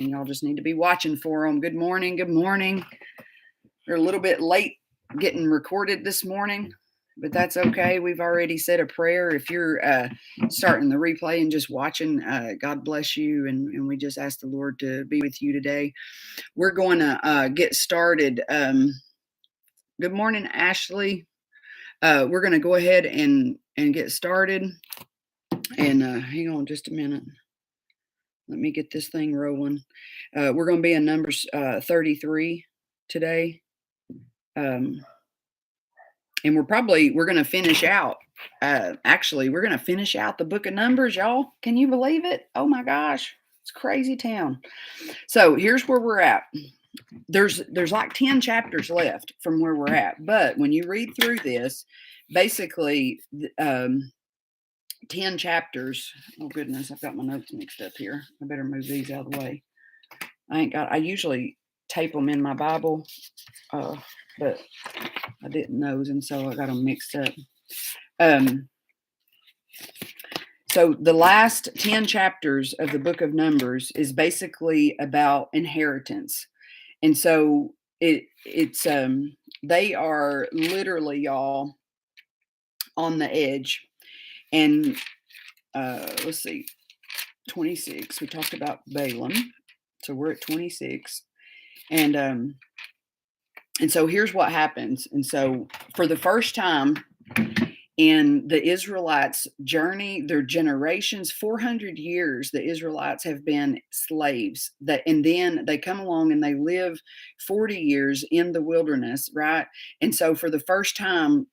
and y'all just need to be watching for them. Good morning. Good morning. We're a little bit late getting recorded this morning, but that's okay. We've already said a prayer. If you're starting the replay and just watching, God bless you. And we just ask the Lord to be with you today. We're going to get started. Good morning, Ashley. We're going to go ahead and get started. And hang on just a minute. Let me get this thing rolling. We're going to be in Numbers 33 today. And we're going to finish out. Actually, we're going to finish out the book of Numbers, y'all. Can you believe it? Oh my gosh. It's crazy town. So here's where we're at. There's like 10 chapters left from where we're at. But when you read through this, basically, 10 chapters. Oh goodness, I've got my notes mixed up here. I better move these out of the way. I usually tape them in my Bible, but I didn't know, and so I got them mixed up. So the last 10 chapters of the book of Numbers is basically about inheritance. And so it's they are literally, y'all, on the edge. And let's see, 26. We talked about Balaam, so we're at 26, and so here's what happens. And so for the first time in the Israelites' journey, their generations, 400 years, the Israelites have been slaves. And then they come along and they live 40 years in the wilderness, right? And so for the first time,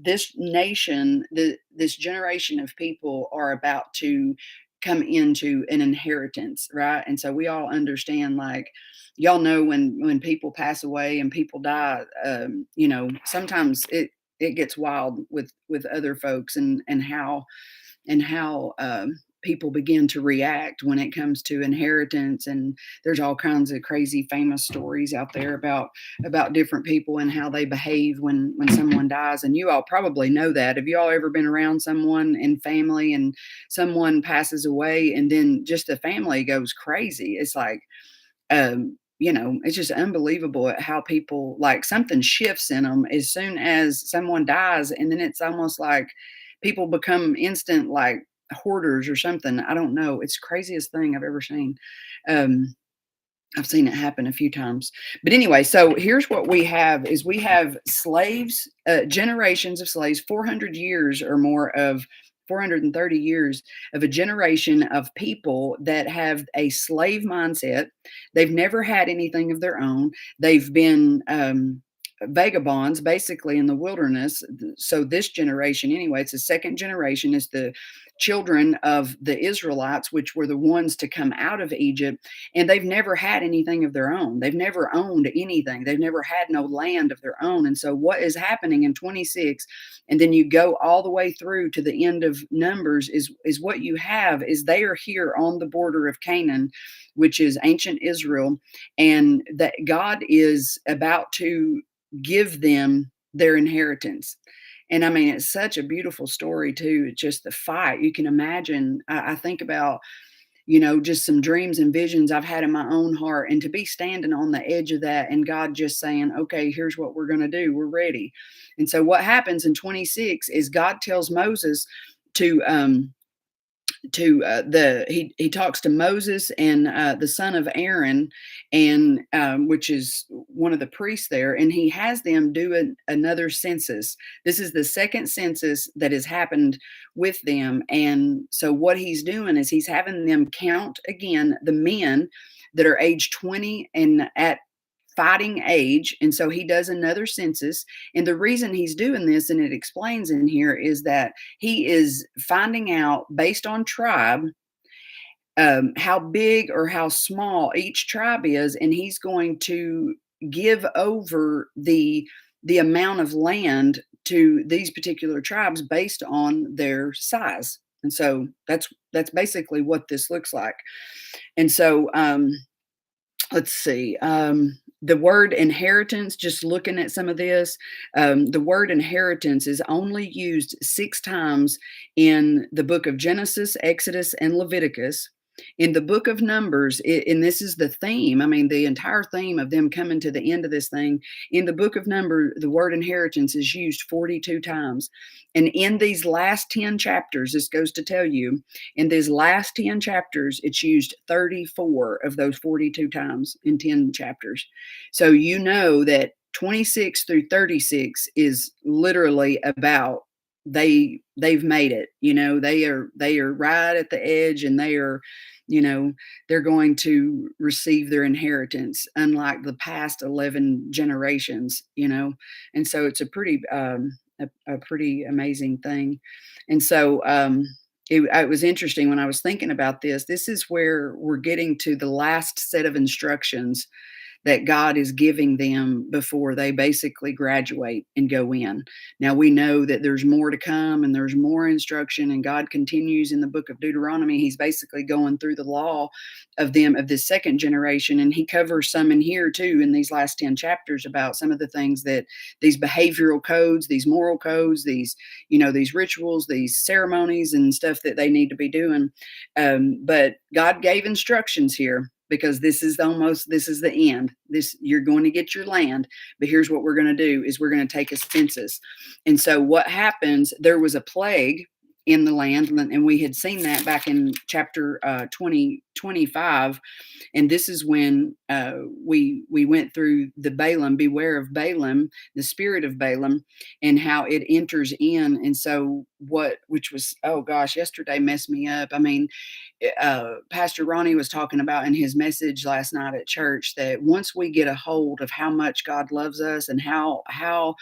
this nation, this generation of people are about to come into an inheritance, right? And so we all understand, like, y'all know when people pass away and people die, sometimes it gets wild with other folks and how people begin to react when it comes to inheritance. And there's all kinds of crazy famous stories out there about different people and how they behave when someone dies. And you all probably know that. Have you all ever been around someone in family and someone passes away and then just the family goes crazy? It's like, it's just unbelievable at how people, like, something shifts in them as soon as someone dies. And then it's almost like people become instant, like, hoarders or something. I don't know. It's the craziest thing I've ever seen. I've seen it happen a few times. But anyway, so here's what we have is we have slaves, generations of slaves, 400 years or more of 430 years of a generation of people that have a slave mindset. They've never had anything of their own. They've been vagabonds basically in the wilderness. So this generation, anyway, it's the second generation, is the children of the Israelites, which were the ones to come out of Egypt. And they've never had anything of their own. They've never owned anything. They've never had no land of their own. And so what is happening in 26, and then you go all the way through to the end of Numbers, is what you have is they are here on the border of Canaan, which is ancient Israel, and that God is about to give them their inheritance. And I mean, it's such a beautiful story too. It's just the fight. You can imagine, I think about, just some dreams and visions I've had in my own heart, and to be standing on the edge of that and God just saying, okay, here's what we're going to do. We're ready. And so what happens in 26 is God tells Moses to he talks to Moses and the son of Aaron, and which is one of the priests there, and he has them do another census. This is the second census that has happened with them. And so what he's doing is he's having them count again the men that are age 20 and at fighting age. And so he does another census. And the reason he's doing this, and it explains in here, is that he is finding out based on tribe how big or how small each tribe is, and he's going to give over the amount of land to these particular tribes based on their size. And so that's basically what this looks like. And so let's see. The word inheritance, just looking at some of this, the word inheritance is only used 6 times in the book of Genesis, Exodus, and Leviticus. In the book of Numbers, and this is the theme, I mean, the entire theme of them coming to the end of this thing. In the book of Numbers, the word inheritance is used 42 times. And in these last 10 chapters, this goes to tell you, in these last 10 chapters, it's used 34 of those 42 times in 10 chapters. So you know that 26 through 36 is literally about they've made it. They are right at the edge, and they're going to receive their inheritance, unlike the past 11 generations. And so it's a pretty amazing thing. And so it was interesting when I was thinking about this. This is where we're getting to the last set of instructions that God is giving them before they basically graduate and go in. Now we know that there's more to come, and there's more instruction, and God continues in the book of Deuteronomy. He's basically going through the law of this second generation, and he covers some in here too in these last 10 chapters about some of the things that these behavioral codes, these moral codes, these rituals, these ceremonies and stuff that they need to be doing. But God gave instructions here, because this is the end. You're going to get your land, but here's what we're going to do is we're going to take a census. And so what happens, there was a plague in the land, and we had seen that back in chapter 25. And this is when we went through the Balaam, beware of Balaam, the spirit of Balaam, and how it enters in. And so which was, oh gosh, yesterday messed me up. I mean, Pastor Ronnie was talking about in his message last night at church that once we get a hold of how much God loves us, and how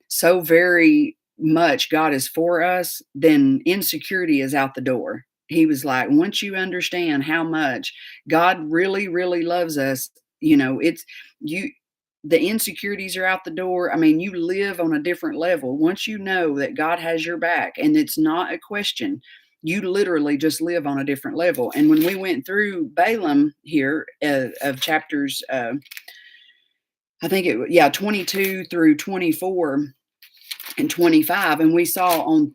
so very much God is for us, then insecurity is out the door. He was like, once you understand how much God really, really loves us, it's you. The insecurities are out the door. I mean, you live on a different level. Once you know that God has your back, and it's not a question, you literally just live on a different level. And when we went through Balaam here of chapters, I think 22 through 24 and 25, and we saw on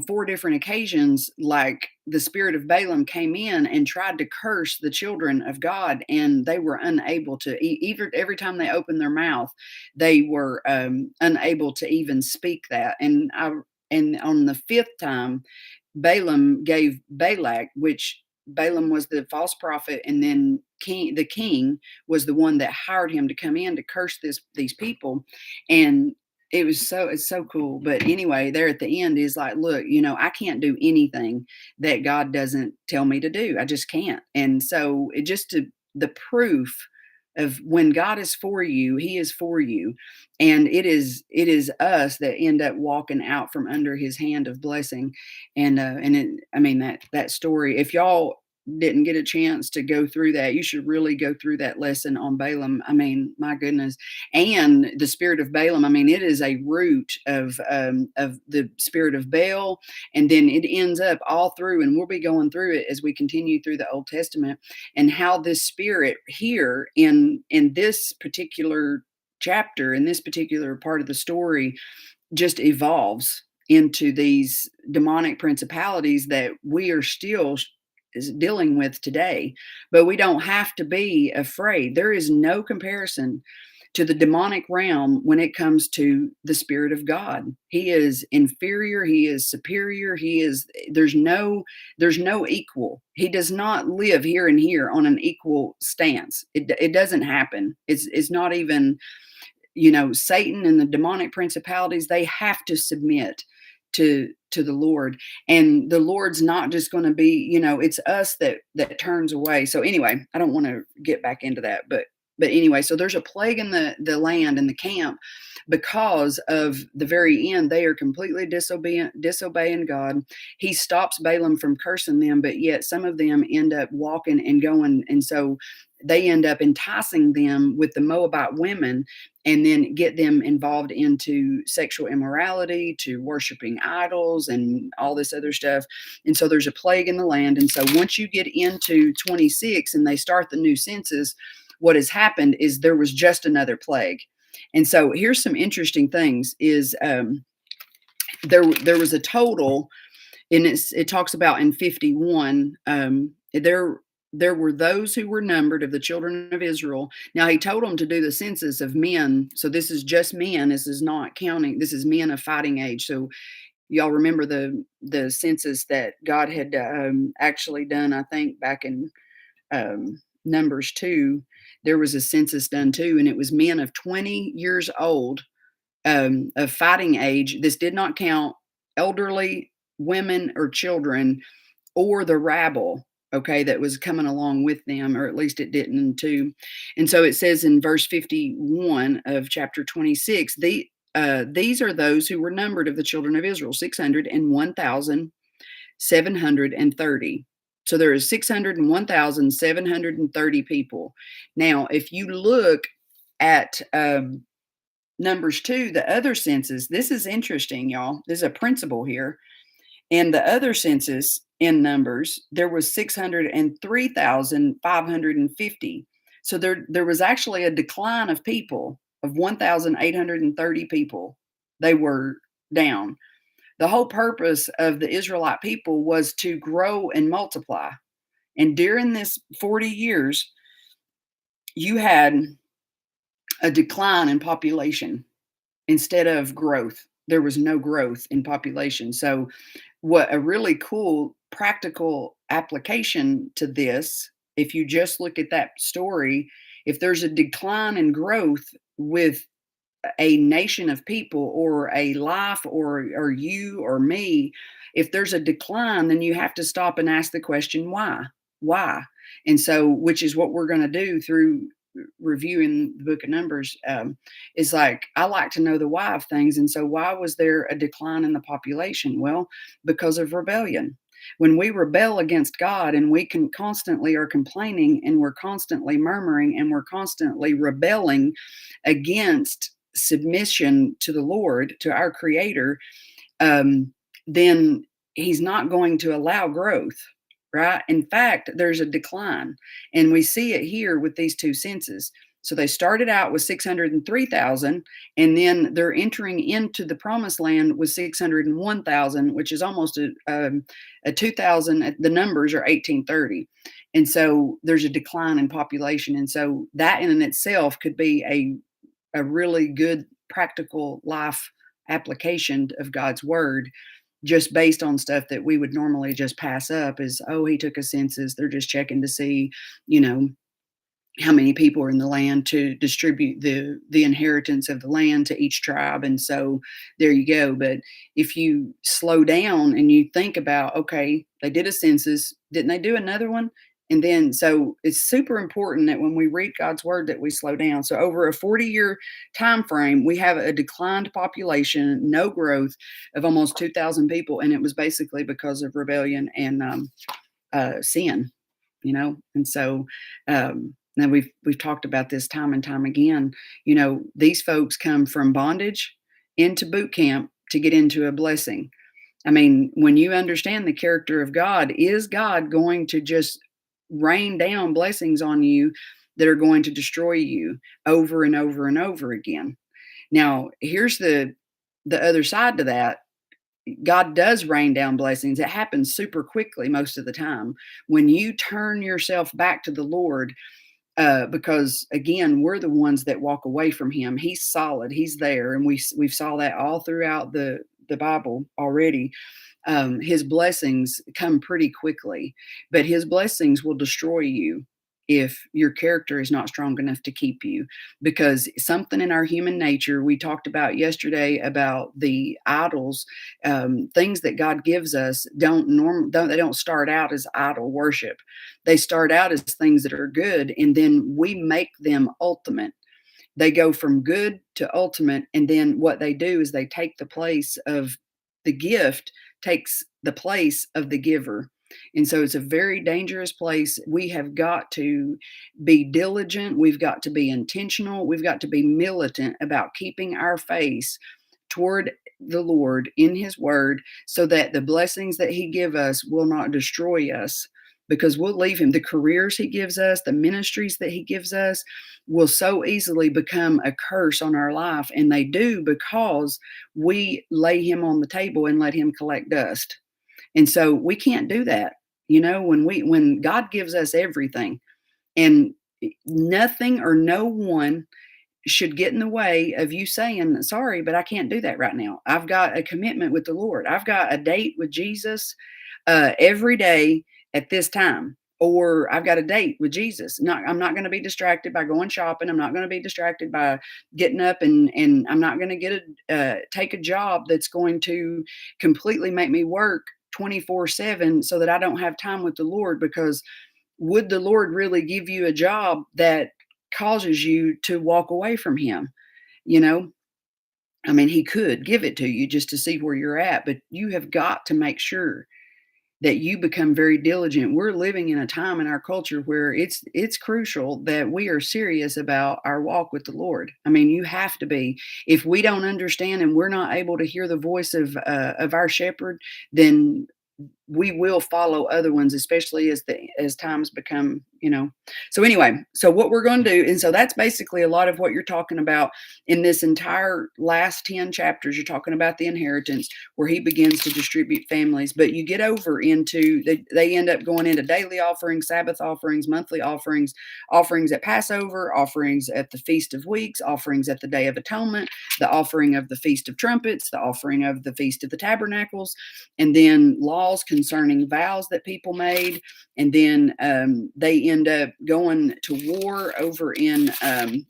four different occasions, like the spirit of Balaam came in and tried to curse the children of God, and they were unable to even every time they opened their mouth, they were unable to even speak that. And on the fifth time, Balaam gave Balak, which Balaam was the false prophet, and then the king was the one that hired him to come in to curse these people. And it's so cool. But anyway, there at the end is like, look, I can't do anything that God doesn't tell me to do. I just can't. And so the proof of when God is for you, he is for you. And it is us that end up walking out from under his hand of blessing. I mean, that story, if y'all didn't get a chance to go through that, you should really go through that lesson on Balaam. I mean, my goodness. And the spirit of Balaam, I mean, it is a root of the spirit of Baal. And then it ends up all through, and we'll be going through it as we continue through the Old Testament, and how this spirit here in this particular chapter, in this particular part of the story, just evolves into these demonic principalities that we are still is dealing with today. But we don't have to be afraid. There is no comparison to the demonic realm when it comes to the spirit of God. He is inferior, he is superior, there's no equal. He does not live here and here on an equal stance. It doesn't happen. It's not even, Satan and the demonic principalities, they have to submit to the Lord. And the Lord's not just going to be, it's us that turns away. So anyway, I don't want to get back into that, but anyway, so there's a plague in the land, in the camp, because of the very end. They are completely disobeying God. He stops Balaam from cursing them, but yet some of them end up walking and going. And so they end up enticing them with the Moabite women, and then get them involved into sexual immorality, to worshiping idols and all this other stuff. And so there's a plague in the land. And so once you get into 26 and they start the new census, what has happened is there was just another plague. And so here's some interesting things is there was a total And it talks about in 51, there were those who were numbered of the children of Israel. Now he told them to do the census of men. So this is just men. This is not counting. This is men of fighting age. So y'all remember the census that God had actually done, I think, back in Numbers 2. There was a census done too, and it was men of 20 years old, of fighting age. This did not count elderly women or children or the rabble, okay, that was coming along with them, or at least it didn't too. And so it says in verse 51 of chapter 26, these are those who were numbered of the children of Israel, 601,730. So there is 601,730 people. Now, if you look at Numbers 2, the other census, this is interesting, y'all. There's a principle here. In the other census in Numbers, there was 603,550. So there was actually a decline of people of 1,830 people. They were down. The whole purpose of the Israelite people was to grow and multiply. And during this 40 years, you had a decline in population instead of growth. There was no growth in population. So what a really cool practical application to this, if you just look at that story, if there's a decline in growth with a nation of people or a life, or you or me, if there's a decline, then you have to stop and ask the question, why? And so, which is what we're going to do through reviewing the book of Numbers, is like, I like to know the why of things. And so why was there a decline in the population? Well, because of rebellion. When we rebel against God and we can constantly are complaining and we're constantly murmuring and we're constantly rebelling against submission to the Lord, to our Creator, then He's not going to allow growth, right? In fact, there's a decline, and we see it here with these two census. So they started out with 603,000, and then they're entering into the promised land with 601,000, which is almost a 2,000. The numbers are 1830. And so there's a decline in population. And so that in itself could be a really good practical life application of God's word, just based on stuff that we would normally just pass up as, oh, he took a census. They're just checking to see, you know, how many people are in the land to distribute the inheritance of the land to each tribe. And so there you go. But if you slow down and you think about, okay, they did a census, didn't they do another one? And then, so it's super important that when we read God's word that we slow down. So over a 40-year time frame, we have a declined population, no growth, of almost 2,000 people. And it was basically because of rebellion and sin, you know? And so, now we've talked about this time and time again. You know, these folks come from bondage into boot camp to get into a blessing. I mean, when you understand the character of God, is God going to just rain down blessings on you that are going to destroy you over and over and over again? Now, here's the other side to that. God does rain down blessings. It happens super quickly most of the time. When you turn yourself back to the Lord, because again, we're the ones that walk away from him. He's solid. He's there. And we've saw that all throughout the Bible already. His blessings come pretty quickly, but his blessings will destroy you if your character is not strong enough to keep you, because something in our human nature, we talked about yesterday about the idols, things that God gives us they don't start out as idol worship. They start out as things that are good, and then we make them ultimate. They go from good to ultimate, and then what they do is they take the place of the gift, takes the place of the giver. And so it's a very dangerous place. We have got to be diligent. We've got to be intentional. We've got to be militant about keeping our face toward the Lord in his word, so that the blessings that he give us will not destroy us, because we'll leave him. The careers he gives us, the ministries that he gives us will so easily become a curse on our life. And they do, because we lay him on the table and let him collect dust. And so we can't do that. When God gives us everything, and nothing or no one should get in the way of you saying, sorry, but I can't do that right now. I've got a commitment with the Lord. I've got a date with Jesus every day at this time. Or I've got a date with Jesus. I'm not going to be distracted by going shopping. I'm not going to be distracted by getting up, and I'm not going to take a job that's going to completely make me work 24/7 so that I don't have time with the Lord. Because would the Lord really give you a job that causes you to walk away from Him? You know, I mean, He could give it to you just to see where you're at, but you have got to make sure that you become very diligent. We're living in a time in our culture where it's crucial that we are serious about our walk with the Lord. I mean, you have to be. If we don't understand and we're not able to hear the voice of our shepherd, then we will follow other ones, especially as times become, So anyway, so what we're going to do, and so that's basically a lot of what you're talking about in this entire last 10 chapters. You're talking about the inheritance, where he begins to distribute families. But you get over into they end up going into daily offerings, Sabbath offerings, monthly offerings, offerings at Passover, offerings at the Feast of Weeks, offerings at the Day of Atonement, the offering of the Feast of Trumpets, the offering of the Feast of the Tabernacles, and then laws concerning vows that people made. And then they end up going to war over in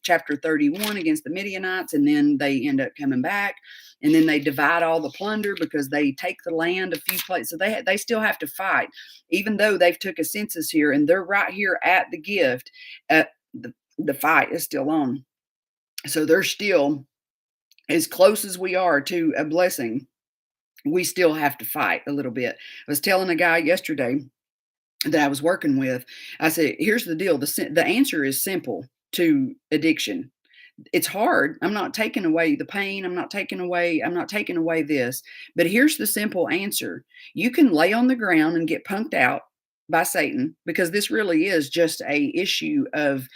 chapter 31 against the Midianites, and then they end up coming back, and then they divide all the plunder because they take the land a few places. So they still have to fight, even though they've took a census here and they're right here at the gift. The fight is still on, so they're still as close as we are to a blessing. We still have to fight a little bit. I was telling a guy yesterday that I was working with, I said, here's the deal. The answer is simple to addiction. It's hard. I'm not taking away the pain. I'm not taking away this, but here's the simple answer. You can lay on the ground and get punked out by Satan, because this really is just a issue of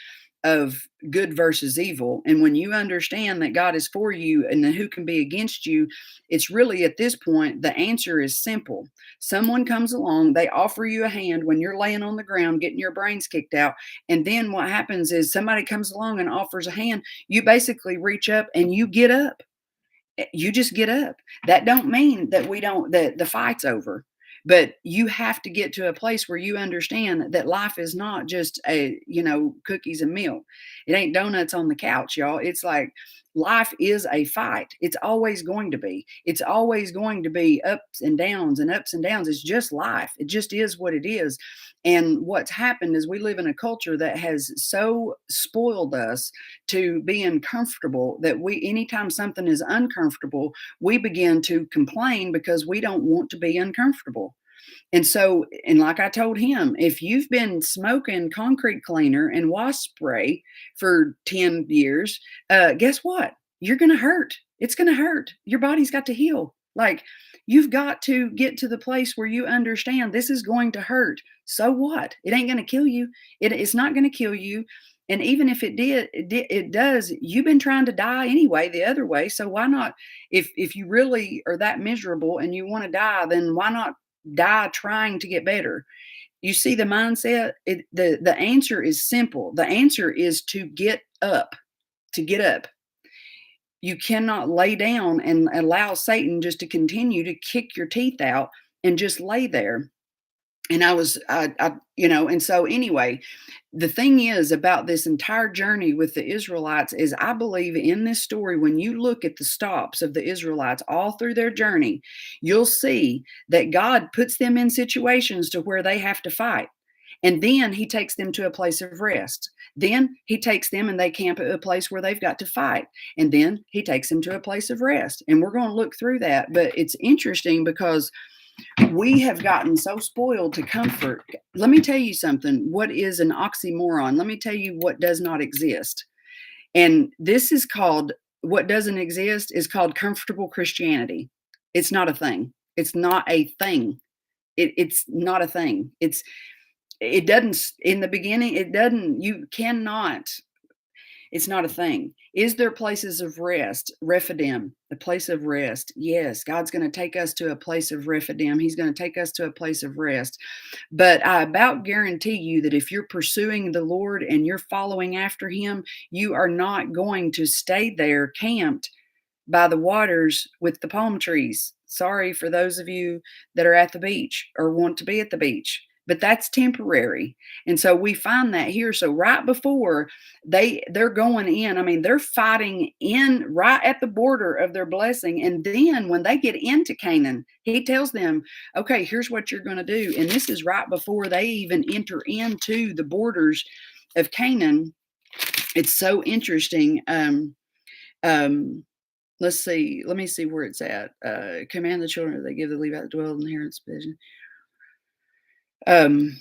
good versus evil. And when you understand that God is for you and then who can be against you, it's really at this point, the answer is simple. Someone comes along, they offer you a hand when you're laying on the ground, getting your brains kicked out. And then what happens is somebody comes along and offers a hand. You basically reach up and you get up. You just get up. That don't mean that that the fight's over. But you have to get to a place where you understand that life is not just cookies and milk. It ain't donuts on the couch, y'all. It's like life is a fight. It's always going to be. It's always going to be ups and downs and ups and downs. It's just life. It just is what it is. And what's happened is we live in a culture that has so spoiled us to being comfortable that anytime something is uncomfortable, we begin to complain because we don't want to be uncomfortable. And so, and like I told him, if you've been smoking concrete cleaner and wasp spray for 10 years, guess what? You're going to hurt. It's going to hurt. Your body's got to heal. Like, you've got to get to the place where you understand this is going to hurt. So what? It ain't going to kill you. It's not going to kill you. And even if it does, you've been trying to die anyway, the other way. So why not? If you really are that miserable and you want to die, then why not die trying to get better? You see the mindset? The answer is simple. The answer is to get up, to get up. You cannot lay down and allow Satan just to continue to kick your teeth out and just lay there. And and so anyway, the thing is about this entire journey with the Israelites is I believe in this story, when you look at the stops of the Israelites all through their journey, you'll see that God puts them in situations to where they have to fight. And then he takes them to a place of rest. Then he takes them and they camp at a place where they've got to fight. And then he takes them to a place of rest. And we're going to look through that. But it's interesting because we have gotten so spoiled to comfort. Let me tell you something. What is an oxymoron? Let me tell you what does not exist. And this is called, what doesn't exist is called comfortable Christianity. It's not a thing. It's not a thing. It's not a thing. It doesn't, in the beginning, you cannot. It's not a thing. Is there places of rest? Rephidim, the place of rest. Yes, God's going to take us to a place of Rephidim. He's going to take us to a place of rest. But I about guarantee you that if you're pursuing the Lord and you're following after Him, you are not going to stay there camped by the waters with the palm trees. Sorry for those of you that are at the beach or want to be at the beach, but that's temporary. And so we find that here. So right before they're going in, I mean, they're fighting in right at the border of their blessing. And then when they get into Canaan, he tells them, okay, here's what you're going to do. And this is right before they even enter into the borders of Canaan. It's so interesting. Um, Let's see. Let me see where it's at. Command the children that they give the Levite to dwell in the inheritance position. Um,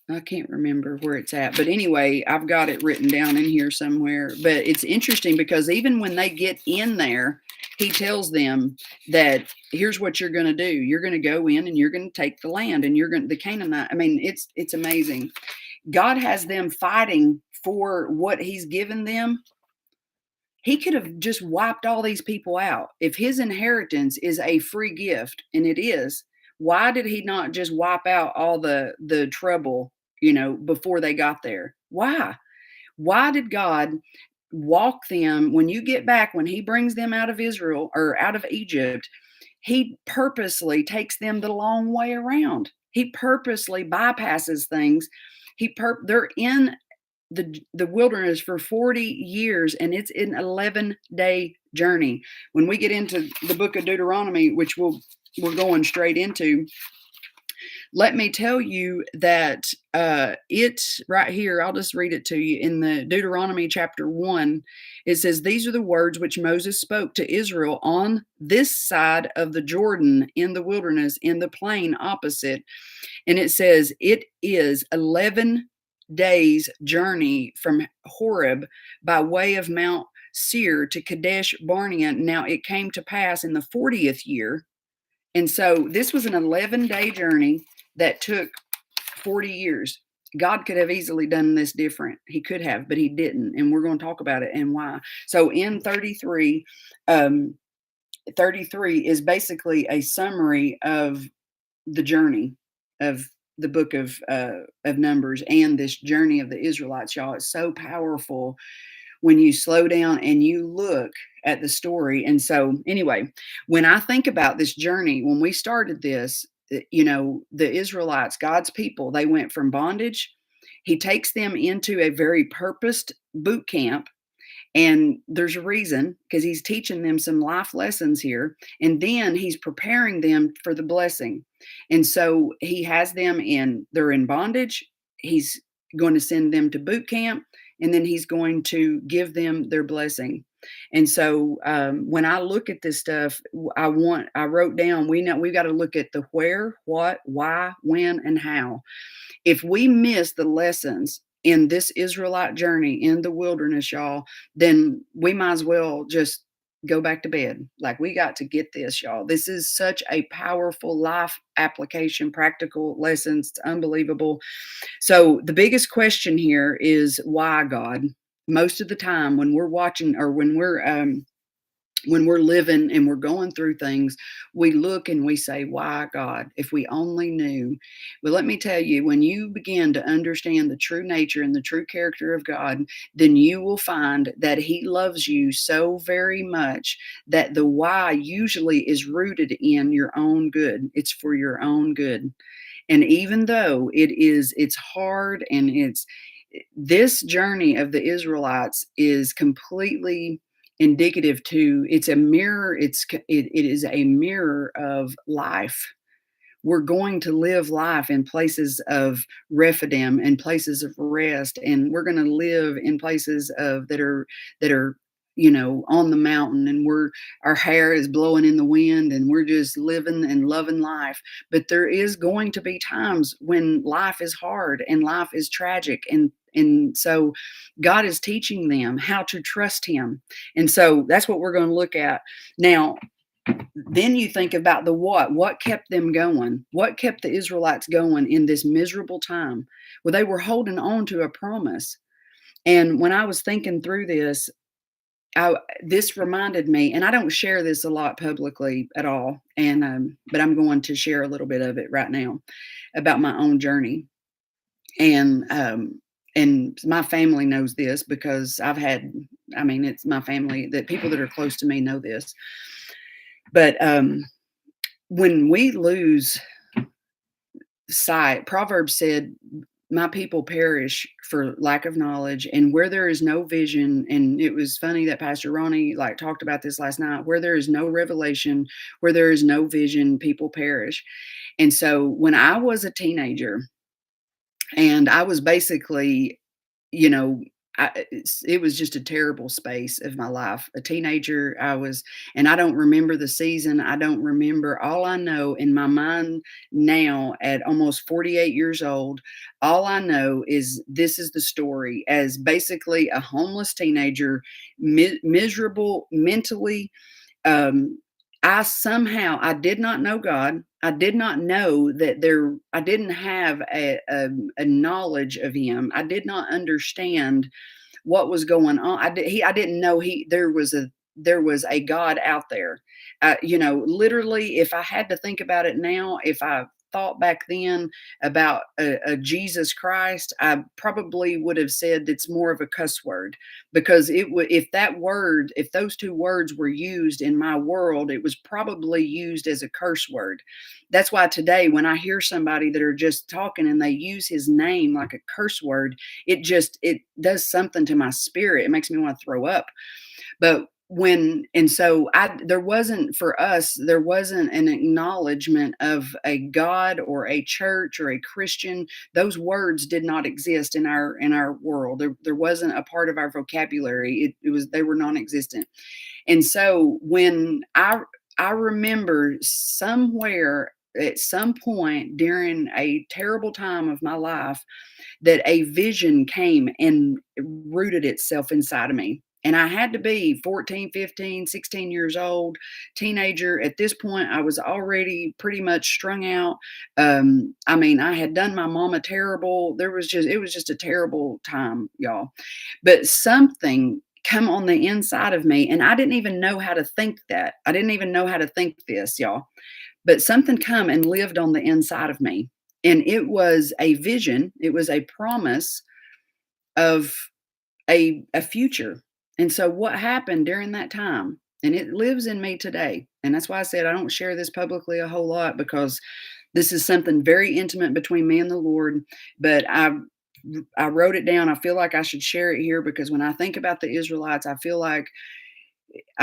I can't remember where it's at, but anyway, I've got it written down in here somewhere. But it's interesting because even when they get in there, he tells them that here's what you're going to do. You're going to go in and you're going to take the land, and you're going to the Canaanite. I mean, it's amazing. God has them fighting for what He's given them. He could have just wiped all these people out. If his inheritance is a free gift, and it is, why did he not just wipe out all the trouble, before they got there? Why? Why did God walk them when you get back, when he brings them out of Israel or out of Egypt, he purposely takes them the long way around. He purposely bypasses things. They're in the wilderness for 40 years, and it's an 11-day journey. When we get into the book of Deuteronomy, which we're going straight into, let me tell you that it's right here. I'll just read it to you. In the Deuteronomy chapter 1, it says, these are the words which Moses spoke to Israel on this side of the Jordan in the wilderness, in the plain opposite. And it says, it is 11 days journey from Horeb by way of Mount Seir to Kadesh Barnea. Now it came to pass in the 40th year. And so this was an 11-day journey that took 40 years. God could have easily done this different. He could have, but he didn't. And we're going to talk about it and why. So in 33, 33 is basically a summary of the journey of the book of Numbers and this journey of the Israelites, y'all. It's so powerful when you slow down and you look at the story. And so anyway, when I think about this journey, when we started this, the Israelites, God's people, they went from bondage. He takes them into a very purposed boot camp. And there's a reason, because he's teaching them some life lessons here. And then he's preparing them for the blessing. And so he has them they're in bondage. He's going to send them to boot camp, and then he's going to give them their blessing. And so when I look at this stuff, I wrote down, we've got to look at the where, what, why, when, and how. If we miss the lessons in this Israelite journey in the wilderness, y'all, then we might as well just go back to bed. Like, we got to get this, y'all. This is such a powerful life application, practical lessons. It's unbelievable. So the biggest question here is why, God? Most of the time when we're watching, or when we're living and we're going through things, we look and we say, why, God? If we only knew. But let me tell you, when you begin to understand the true nature and the true character of God, then you will find that he loves you so very much that the why usually is rooted in your own good. It's for your own good. And even though it's hard, and this journey of the Israelites is completely indicative to, it's a mirror. It is a mirror of life. We're going to live life in places of Rephidim and places of rest, and we're going to live in places that are on the mountain, and our hair is blowing in the wind, and we're just living and loving life. But there is going to be times when life is hard and life is tragic, and so God is teaching them how to trust him. And so that's what we're going to look at now. Then you think about the what kept them going? What kept the Israelites going in this miserable time? Well, they were holding on to a promise. And when I was thinking through this, I this reminded me, and I don't share this a lot publicly at all, and, but I'm going to share a little bit of it right now about my own journey. And my family knows this because I mean, it's my family, that people that are close to me know this. But, when we lose sight, Proverbs said, "My people perish for lack of knowledge, and where there is no vision." And it was funny that Pastor Ronnie, like, talked about this last night. Where there is no revelation, where there is no vision, people perish. And so when I was a teenager, and I was basically, you know, it was just a terrible space of my life. A teenager, and I don't remember the season. I don't remember. All I know in my mind now, at almost 48 years old, all I know is this is the story, as basically a homeless teenager, miserable mentally. um, I did not know God. I did not know that I didn't have a knowledge of Him. I did not understand what was going on. I didn't know there was a God out there. Literally, if I had to think about it now, if I thought back then about a Jesus Christ, I probably would have said it's more of a cuss word, because if those two words were used in my world, it was probably used as a curse word. That's why today, when I hear somebody that are just talking and they use His name like a curse word, it does something to my spirit. It makes me want to throw up. But when and so I there wasn't for us, there wasn't an acknowledgement of a God or a church or a Christian. Those words did not exist in our world. There wasn't a part of our vocabulary. It was They were non-existent. And so when I remember somewhere at some point during a terrible time of my life, that a vision came and rooted itself inside of me. And I had to be 14, 15, 16 years old, teenager. At this point, I was already pretty much strung out. I mean, I had done my mama terrible. It was just a terrible time, y'all. But something come on the inside of me, and I didn't even know how to think that. I didn't even know how to think this, y'all. But something come and lived on the inside of me. And it was a vision, it was a promise of a future. And so what happened during that time, and it lives in me today. And that's why I said I don't share this publicly a whole lot, because this is something very intimate between me and the Lord. But I wrote it down. I feel like I should share it here, because when I think about the Israelites, I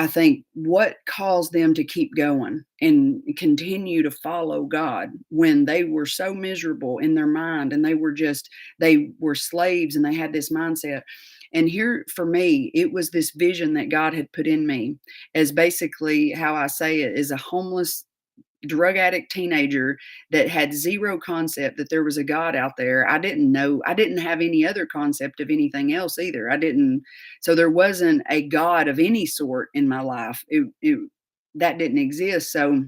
think what caused them to keep going and continue to follow God when they were so miserable in their mind, and they were slaves and they had this mindset. And here for me, it was this vision that God had put in me, as basically how I say it, is a homeless drug addict teenager that had zero concept that there was a God out there. I didn't have any other concept of anything else either. So there wasn't a God of any sort in my life. That didn't exist. So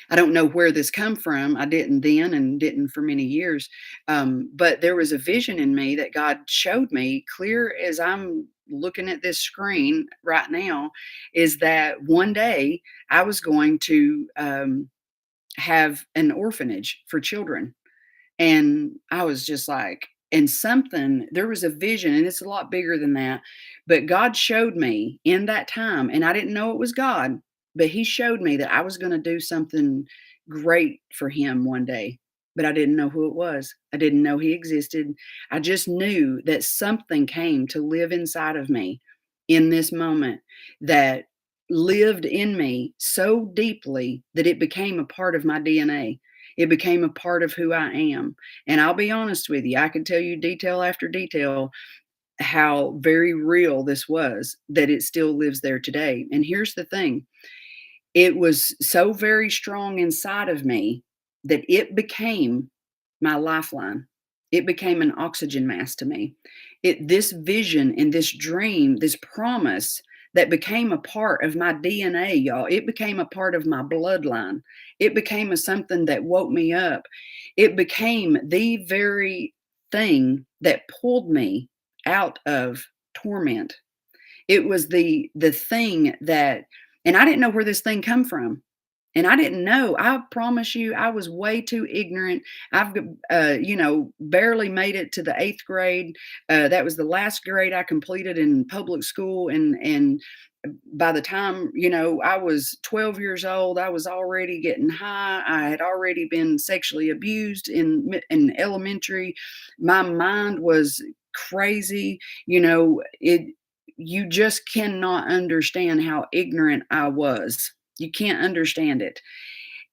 I don't know where this come from. I didn't then and didn't for many years. But there was a vision in me that God showed me clear as I'm looking at this screen right now, is that one day I was going to have an orphanage for children. And I was just like, and something, there was a vision, and it's a lot bigger than that. But God showed me in that time, and I didn't know it was God, but He showed me that I was going to do something great for Him one day. But I didn't know who it was. I didn't know He existed. I just knew that something came to live inside of me in this moment, that lived in me so deeply that it became a part of my DNA. It became a part of who I am. And I'll be honest with you, I can tell you detail after detail how very real this was, that it still lives there today. And here's the thing, it was so very strong inside of me that it became my lifeline. It became an oxygen mask to me. This vision and this dream, this promise that became a part of my DNA, y'all. It became a part of my bloodline. It became something that woke me up. It became the very thing that pulled me out of torment. It was the thing that, and I didn't know where this thing come from. And I didn't know. I promise you, I was way too ignorant. Barely made it to the 8th grade. That was the last grade I completed in public school, and by the time, I was 12 years old, I was already getting high. I had already been sexually abused in elementary. My mind was crazy. You just cannot understand how ignorant I was. You can't understand it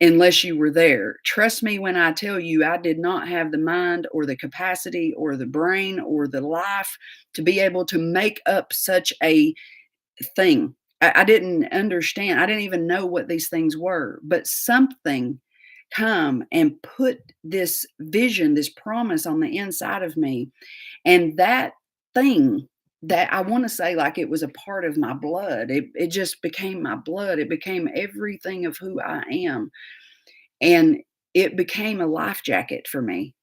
unless you were there. Trust me when I tell you, I did not have the mind or the capacity or the brain or the life to be able to make up such a thing. I didn't understand. I didn't even know what these things were, but something come and put this vision, this promise on the inside of me. And that thing, that I wanna say, like, it was a part of my blood. It just became my blood. It became everything of who I am, and it became a life jacket for me.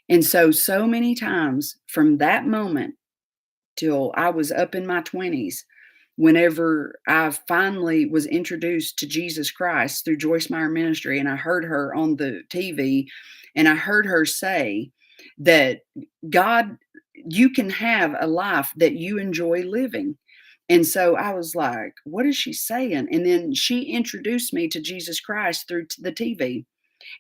And so many times from that moment till I was up in my 20s, whenever I finally was introduced to Jesus Christ through Joyce Meyer Ministry, and I heard her on the TV, and I heard her say that God, you can have a life that you enjoy living. And so I was like, what is she saying? And then she introduced me to Jesus Christ through the TV.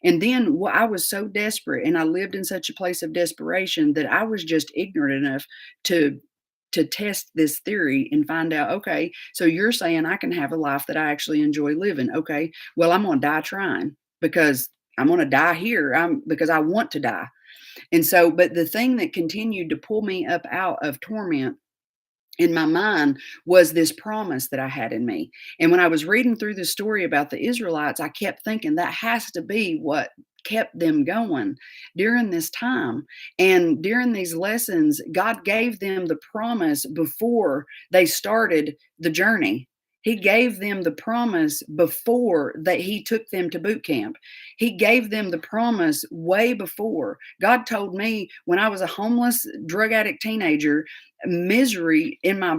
And then I was so desperate, and I lived in such a place of desperation that I was just ignorant enough to test this theory and find out, okay, so you're saying I can have a life that I actually enjoy living. Okay, well, I'm gonna die trying, because I'm gonna die here. Because I want to die. And so, but the thing that continued to pull me up out of torment in my mind was this promise that I had in me. And when I was reading through the story about the Israelites, I kept thinking that has to be what kept them going during this time. And during these lessons, God gave them the promise before they started the journey. He gave them the promise before that he took them to boot camp. He gave them the promise way before. God told me when I was a homeless drug addict teenager, misery in my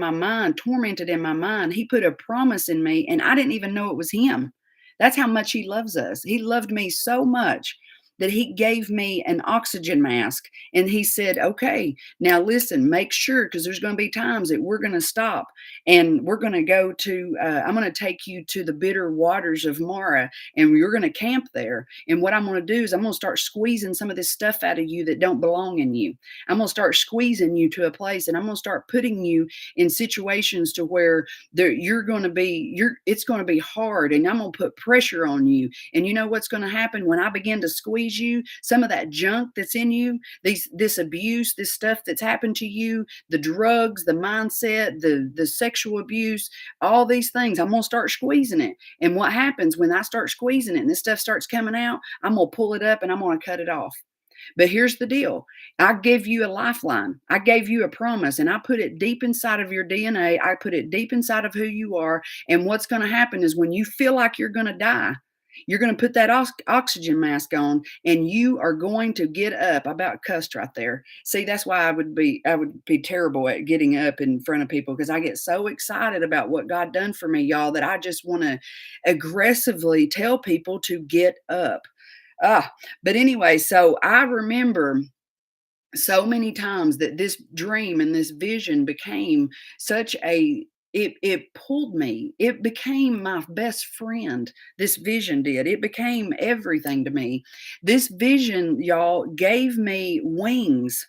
mind, tormented in my mind, he put a promise in me, and I didn't even know it was him. That's how much he loves us. He loved me so much that he gave me an oxygen mask, and he said, okay, now listen, make sure, because there's going to be times that we're going to stop, and we're going to go to I'm going to take you to the bitter waters of Mara, and you're going to camp there. And what I'm going to do is I'm going to start squeezing some of this stuff out of you that don't belong in you. I'm going to start squeezing you to a place, and I'm going to start putting you in situations to where it's going to be hard, and I'm going to put pressure on you. And you know what's going to happen when I begin to squeeze you? Some of that junk that's in you, this abuse, this stuff that's happened to you, the drugs, the mindset, the sexual abuse, all these things, I'm going to start squeezing it. And what happens when I start squeezing it and this stuff starts coming out? I'm going to pull it up and I'm going to cut it off. But here's the deal. I gave you a lifeline. I gave you a promise, and I put it deep inside of your DNA. I put it deep inside of who you are. And what's going to happen is when you feel like you're going to die, you're going to put that oxygen mask on, and you are going to get up. I about cussed right there. See, that's why I would be terrible at getting up in front of people, because I get so excited about what God done for me, y'all, that I just want to aggressively tell people to get up. But anyway, so I remember so many times that this dream and this vision became such a it pulled me. It became my best friend. This vision did. It became everything to me. This vision, y'all, gave me wings.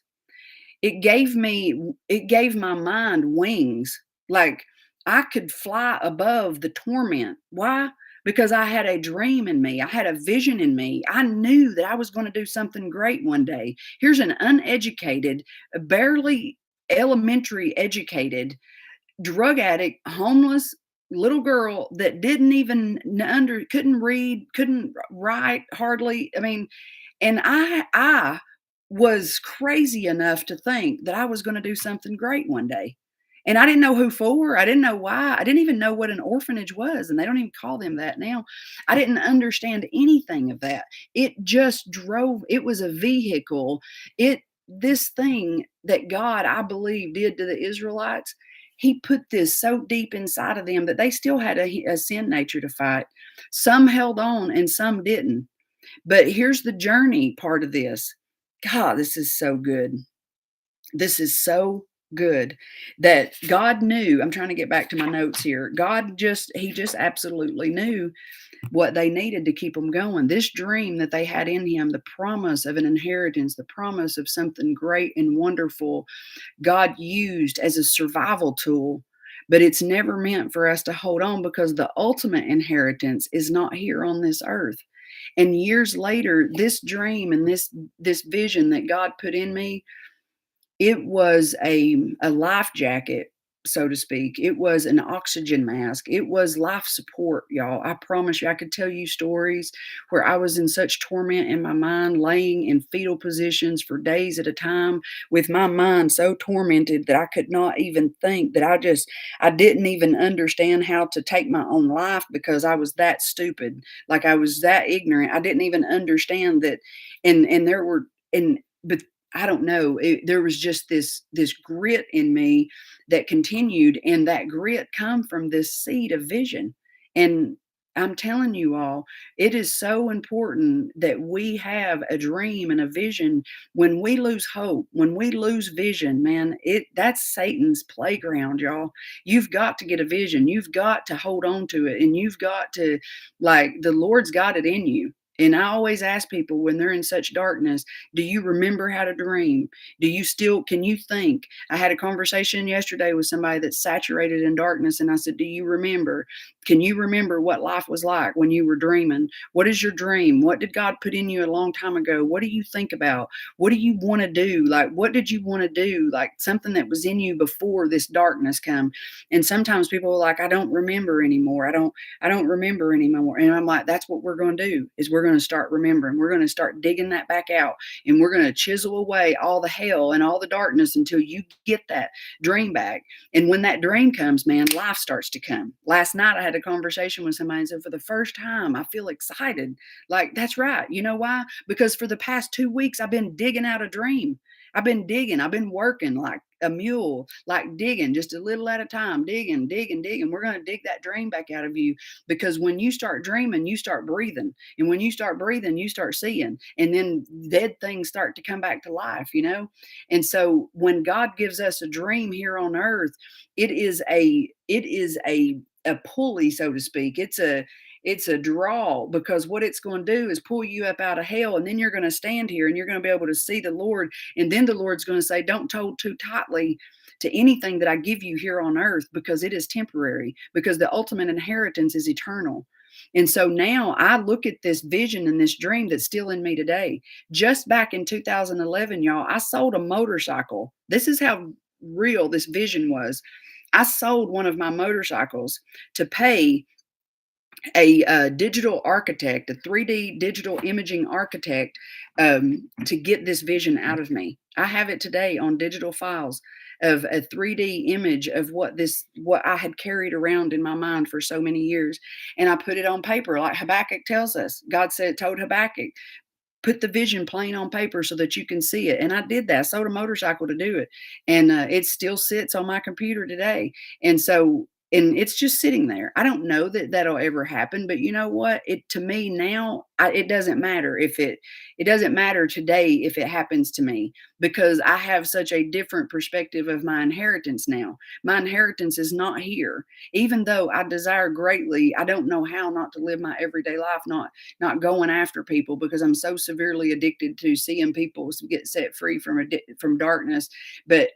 It gave my mind wings. Like, I could fly above the torment. Why? Because I had a dream in me. I had a vision in me. I knew that I was going to do something great one day. Here's an uneducated, barely elementary educated, drug addict, homeless little girl that didn't even couldn't read, couldn't write hardly. I mean, and I was crazy enough to think that I was gonna do something great one day. And I didn't know who for, I didn't know why, I didn't even know what an orphanage was, and they don't even call them that now. I didn't understand anything of that. It just drove, it was a vehicle. It this thing that God, I believe, did to the Israelites, he put this so deep inside of them that they still had a sin nature to fight. Some held on and some didn't. But here's the journey part of this. God, this is so good. This is so good that God knew. I'm trying to get back to my notes here. He just absolutely knew what they needed to keep them going. This dream that they had in him, the promise of an inheritance, the promise of something great and wonderful, God used as a survival tool. But it's never meant for us to hold on because the ultimate inheritance is not here on this earth. And years later, this dream and this vision that God put in me, it was a life jacket, so to speak. It was an oxygen mask. It was life support, y'all. I promise you, I could tell you stories where I was in such torment in my mind, laying in fetal positions for days at a time, with my mind so tormented that I could not even think, that I didn't even understand how to take my own life because I was that stupid. Like I was that ignorant. I didn't even understand that. And there were, and, but I don't know. There was just this grit in me that continued, and that grit come from this seed of vision. And I'm telling you all, it is so important that we have a dream and a vision. When we lose hope, when we lose vision, man, that's Satan's playground, y'all. You've got to get a vision. You've got to hold on to it, and you've got to, like, the Lord's got it in you. And I always ask people when they're in such darkness, do you remember how to dream? Can you think? I had a conversation yesterday with somebody that's saturated in darkness, and I said, do you remember? Can you remember what life was like when you were dreaming? What is your dream? What did God put in you a long time ago? What do you think about? What do you want to do? Like, what did you want to do? Like something that was in you before this darkness come. And sometimes people are like, I don't remember anymore. I don't remember anymore. And I'm like, that's what we're going to do is we're going to start remembering. We're going to start digging that back out, and we're going to chisel away all the hell and all the darkness until you get that dream back. And when that dream comes, man, life starts to come. Last night I had a conversation with somebody and said, for the first time, I feel excited. Like, that's right. You know why? Because for the past 2 weeks, I've been digging out a dream. I've been digging. I've been working like a mule, like digging just a little at a time, digging, digging, digging. We're going to dig that dream back out of you, because when you start dreaming, you start breathing. And when you start breathing, you start seeing. And then dead things start to come back to life, you know? And so when God gives us a dream here on earth, it is a pulley, so to speak. It's a draw, because what it's going to do is pull you up out of hell, and then you're going to stand here and you're going to be able to see the Lord, and then the Lord's going to say, don't hold too tightly to anything that I give you here on earth, because it is temporary, because the ultimate inheritance is eternal. And so now I look at this vision and this dream that's still in me today. Just back in 2011, y'all, I sold a motorcycle. This is how real this vision was. I sold one of my motorcycles to pay a digital architect, a 3D digital imaging architect, to get this vision out of me. I have it today on digital files of a 3D image of what I had carried around in my mind for so many years. And I put it on paper, like Habakkuk tells us. God told Habakkuk, put the vision plain on paper so that you can see it. And I did that. I sold a motorcycle to do it. And it still sits on my computer today. And so, and it's just sitting there. I don't know that that'll ever happen, but you know what? It, to me now, it doesn't matter it doesn't matter today if it happens to me, because I have such a different perspective of my inheritance now. My inheritance is not here. Even though I desire greatly, I don't know how not to live my everyday life, not going after people, because I'm so severely addicted to seeing people get set free from darkness. But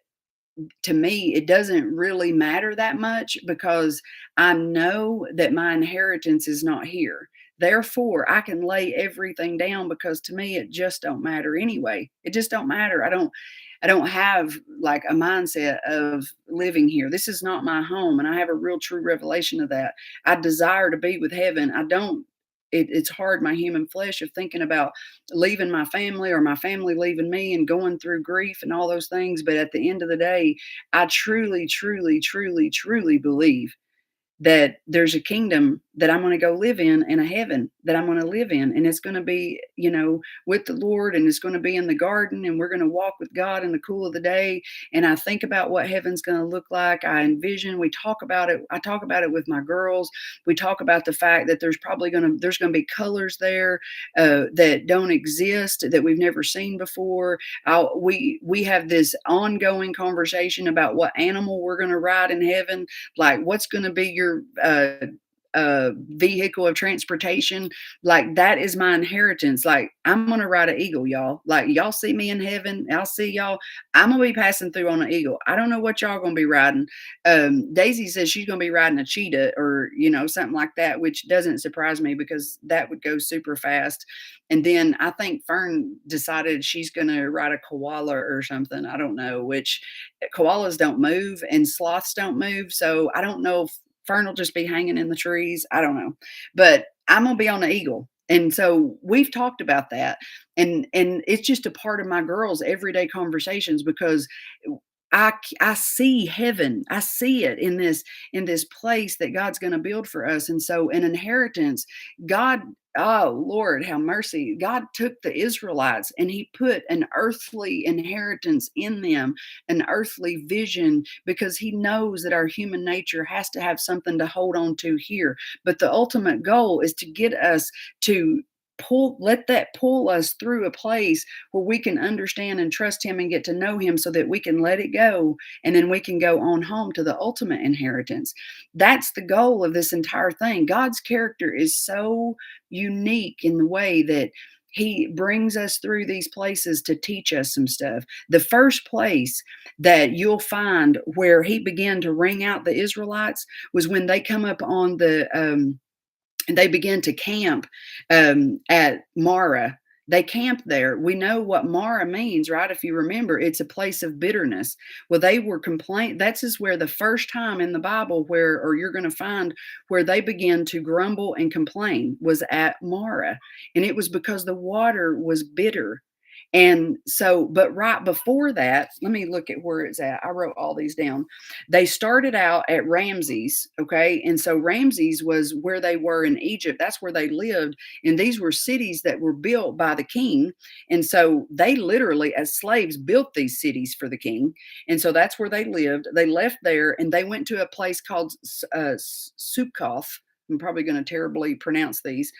to me, it doesn't really matter that much, because I know that my inheritance is not here. Therefore, I can lay everything down, because to me, it just don't matter anyway. It just don't matter. I don't have like a mindset of living here. This is not my home. And I have a real true revelation of that. I desire to be with heaven. I don't, it's hard, my human flesh, of thinking about leaving my family, or my family leaving me, and going through grief and all those things. But at the end of the day, I truly, truly, truly, truly believe that there's a kingdom that I'm going to go live in, and a heaven that I'm going to live in. And it's going to be, with the Lord, and it's going to be in the garden, and we're going to walk with God in the cool of the day. And I think about what heaven's going to look like. I envision, we talk about it. I talk about it with my girls. We talk about the fact that there's going to be colors there that don't exist, that we've never seen before. We have this ongoing conversation about what animal we're going to ride in heaven, like what's going to be your vehicle of transportation. Like, that is my inheritance. Like, I'm gonna ride an eagle, y'all. Like, y'all see me in heaven, I'll see y'all. I'm gonna be passing through on an eagle. I don't know what y'all gonna be riding. Daisy says she's gonna be riding a cheetah, or something like that, which doesn't surprise me because that would go super fast. And then I think Fern decided she's gonna ride a koala or something. I don't know, which koalas don't move and sloths don't move. So I don't know if Fern will just be hanging in the trees. I don't know. But I'm gonna be on the eagle. And so we've talked about that. And it's just a part of my girls' everyday conversations, because I see heaven. I see it in this place that God's going to build for us. And so, an inheritance, God, oh Lord, have mercy. God took the Israelites and he put an earthly inheritance in them, an earthly vision, because he knows that our human nature has to have something to hold on to here. But the ultimate goal is to get us to let that pull us through a place where we can understand and trust him and get to know him, so that we can let it go, and then we can go on home to the ultimate inheritance. That's the goal of this entire thing. God's character is so unique in the way that he brings us through these places to teach us some stuff. The first place that you'll find where he began to ring out the Israelites was when they come up on and they begin to camp at Mara. They camped there. We know what Mara means, right? If you remember, it's a place of bitterness. Well, they were That's is where the first time in the Bible or you're going to find where they began to grumble and complain was at Mara. And it was because the water was bitter. And so, but right before that, let me look at where it's at. I wrote all these down. They started out at Ramses, okay? And so Ramses was where they were in Egypt. That's where they lived. And these were cities that were built by the king. And so they literally, as slaves, built these cities for the king. And so that's where they lived. They left there and they went to a place called Sukkoth. I'm probably going to terribly pronounce these.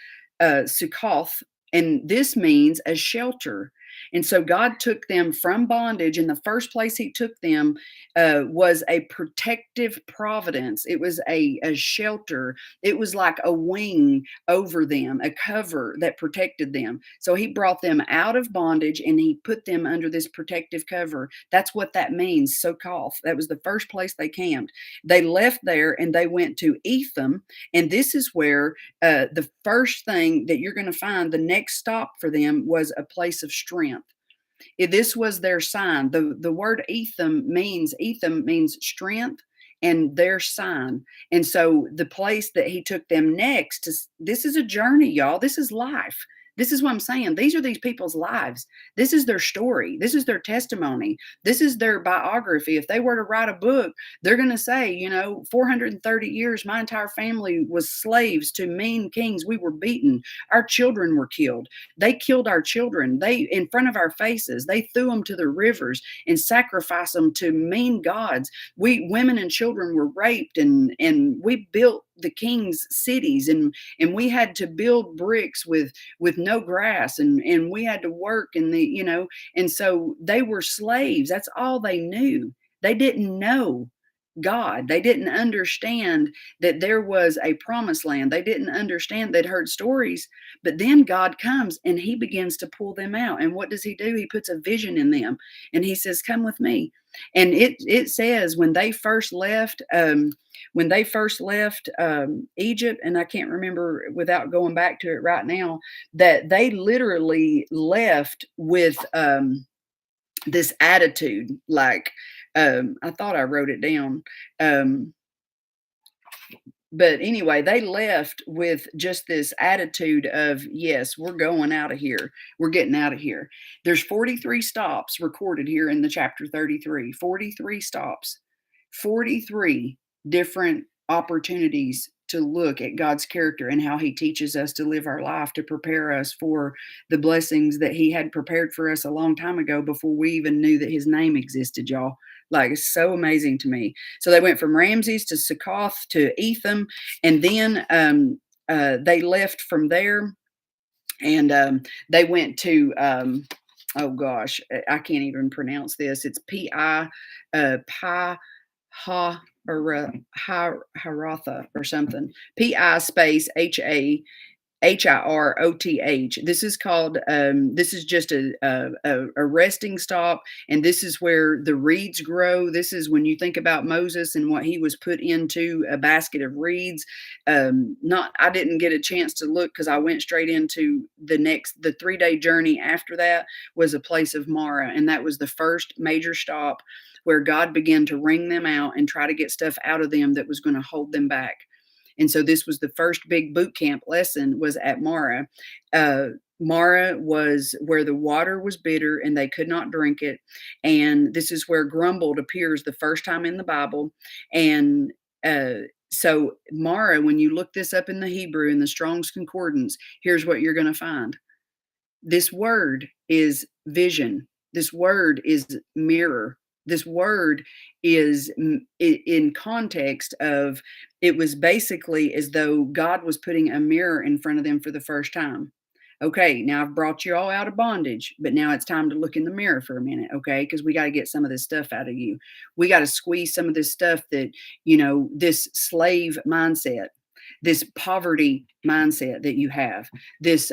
Sukkoth. And this means a shelter. And so God took them from bondage. And the first place he took them was a protective providence. It was a shelter. It was like a wing over them, a cover that protected them. So he brought them out of bondage and he put them under this protective cover. That's what that means, Succoth. That was the first place they camped. They left there and they went to Etham. And this is where the first thing that you're going to find, the next stop for them, was a place of strength. This was their sign. The word Etham means strength, and their sign. And so the place that he took them next this is a journey, y'all. This is life. This is what I'm saying. These are these people's lives. This is their story. This is their testimony. This is their biography. If they were to write a book, they're going to say, 430 years, my entire family was slaves to mean kings. We were beaten. Our children were killed. They killed our children. In front of our faces, they threw them to the rivers and sacrificed them to mean gods. Women and children were raped, and we built the king's cities, and we had to build bricks with no grass, and we had to work and so they were slaves. That's all they knew. They didn't know God. They didn't understand that there was a promised land. They didn't understand. They'd heard stories, but then God comes and he begins to pull them out. And what does he do? He puts a vision in them and he says, come with me. And it says when they first left Egypt, and I can't remember without going back to it right now, that they literally left with this attitude, like I thought I wrote it down. But anyway, they left with just this attitude of, yes, we're going out of here. We're getting out of here. There's 43 stops recorded here in the chapter 33. 43 stops. 43 different opportunities to look at God's character and how he teaches us to live our life to prepare us for the blessings that he had prepared for us a long time ago before we even knew that his name existed, y'all. Like, it's so amazing to me. So they went from Ramses to Succoth to Etham, and then they left from there, and they went to oh gosh, I can't even pronounce this. It's Pi Pi Ha Haratha or something. Pi space Hiroth. This is called. This is just a resting stop, and this is where the reeds grow. This is when you think about Moses and what he was put into a basket of reeds. Not, I didn't get a chance to look because I went straight into the 3 day journey. After that was a place of Mara, and that was the first major stop where God began to wring them out and try to get stuff out of them that was going to hold them back. And so this was the first big boot camp lesson was at Mara. Mara was where the water was bitter and they could not drink it. And this is where grumbled appears the first time in the Bible. And so Mara, when you look this up in the Hebrew in the Strong's Concordance, here's what you're going to find. This word is vision. This word is mirror. This word is in context of, it was basically as though God was putting a mirror in front of them for the first time. Okay, now I've brought you all out of bondage, but now it's time to look in the mirror for a minute, okay? Because we got to get some of this stuff out of you. We got to squeeze some of this stuff that, this slave mindset, this poverty mindset that you have, this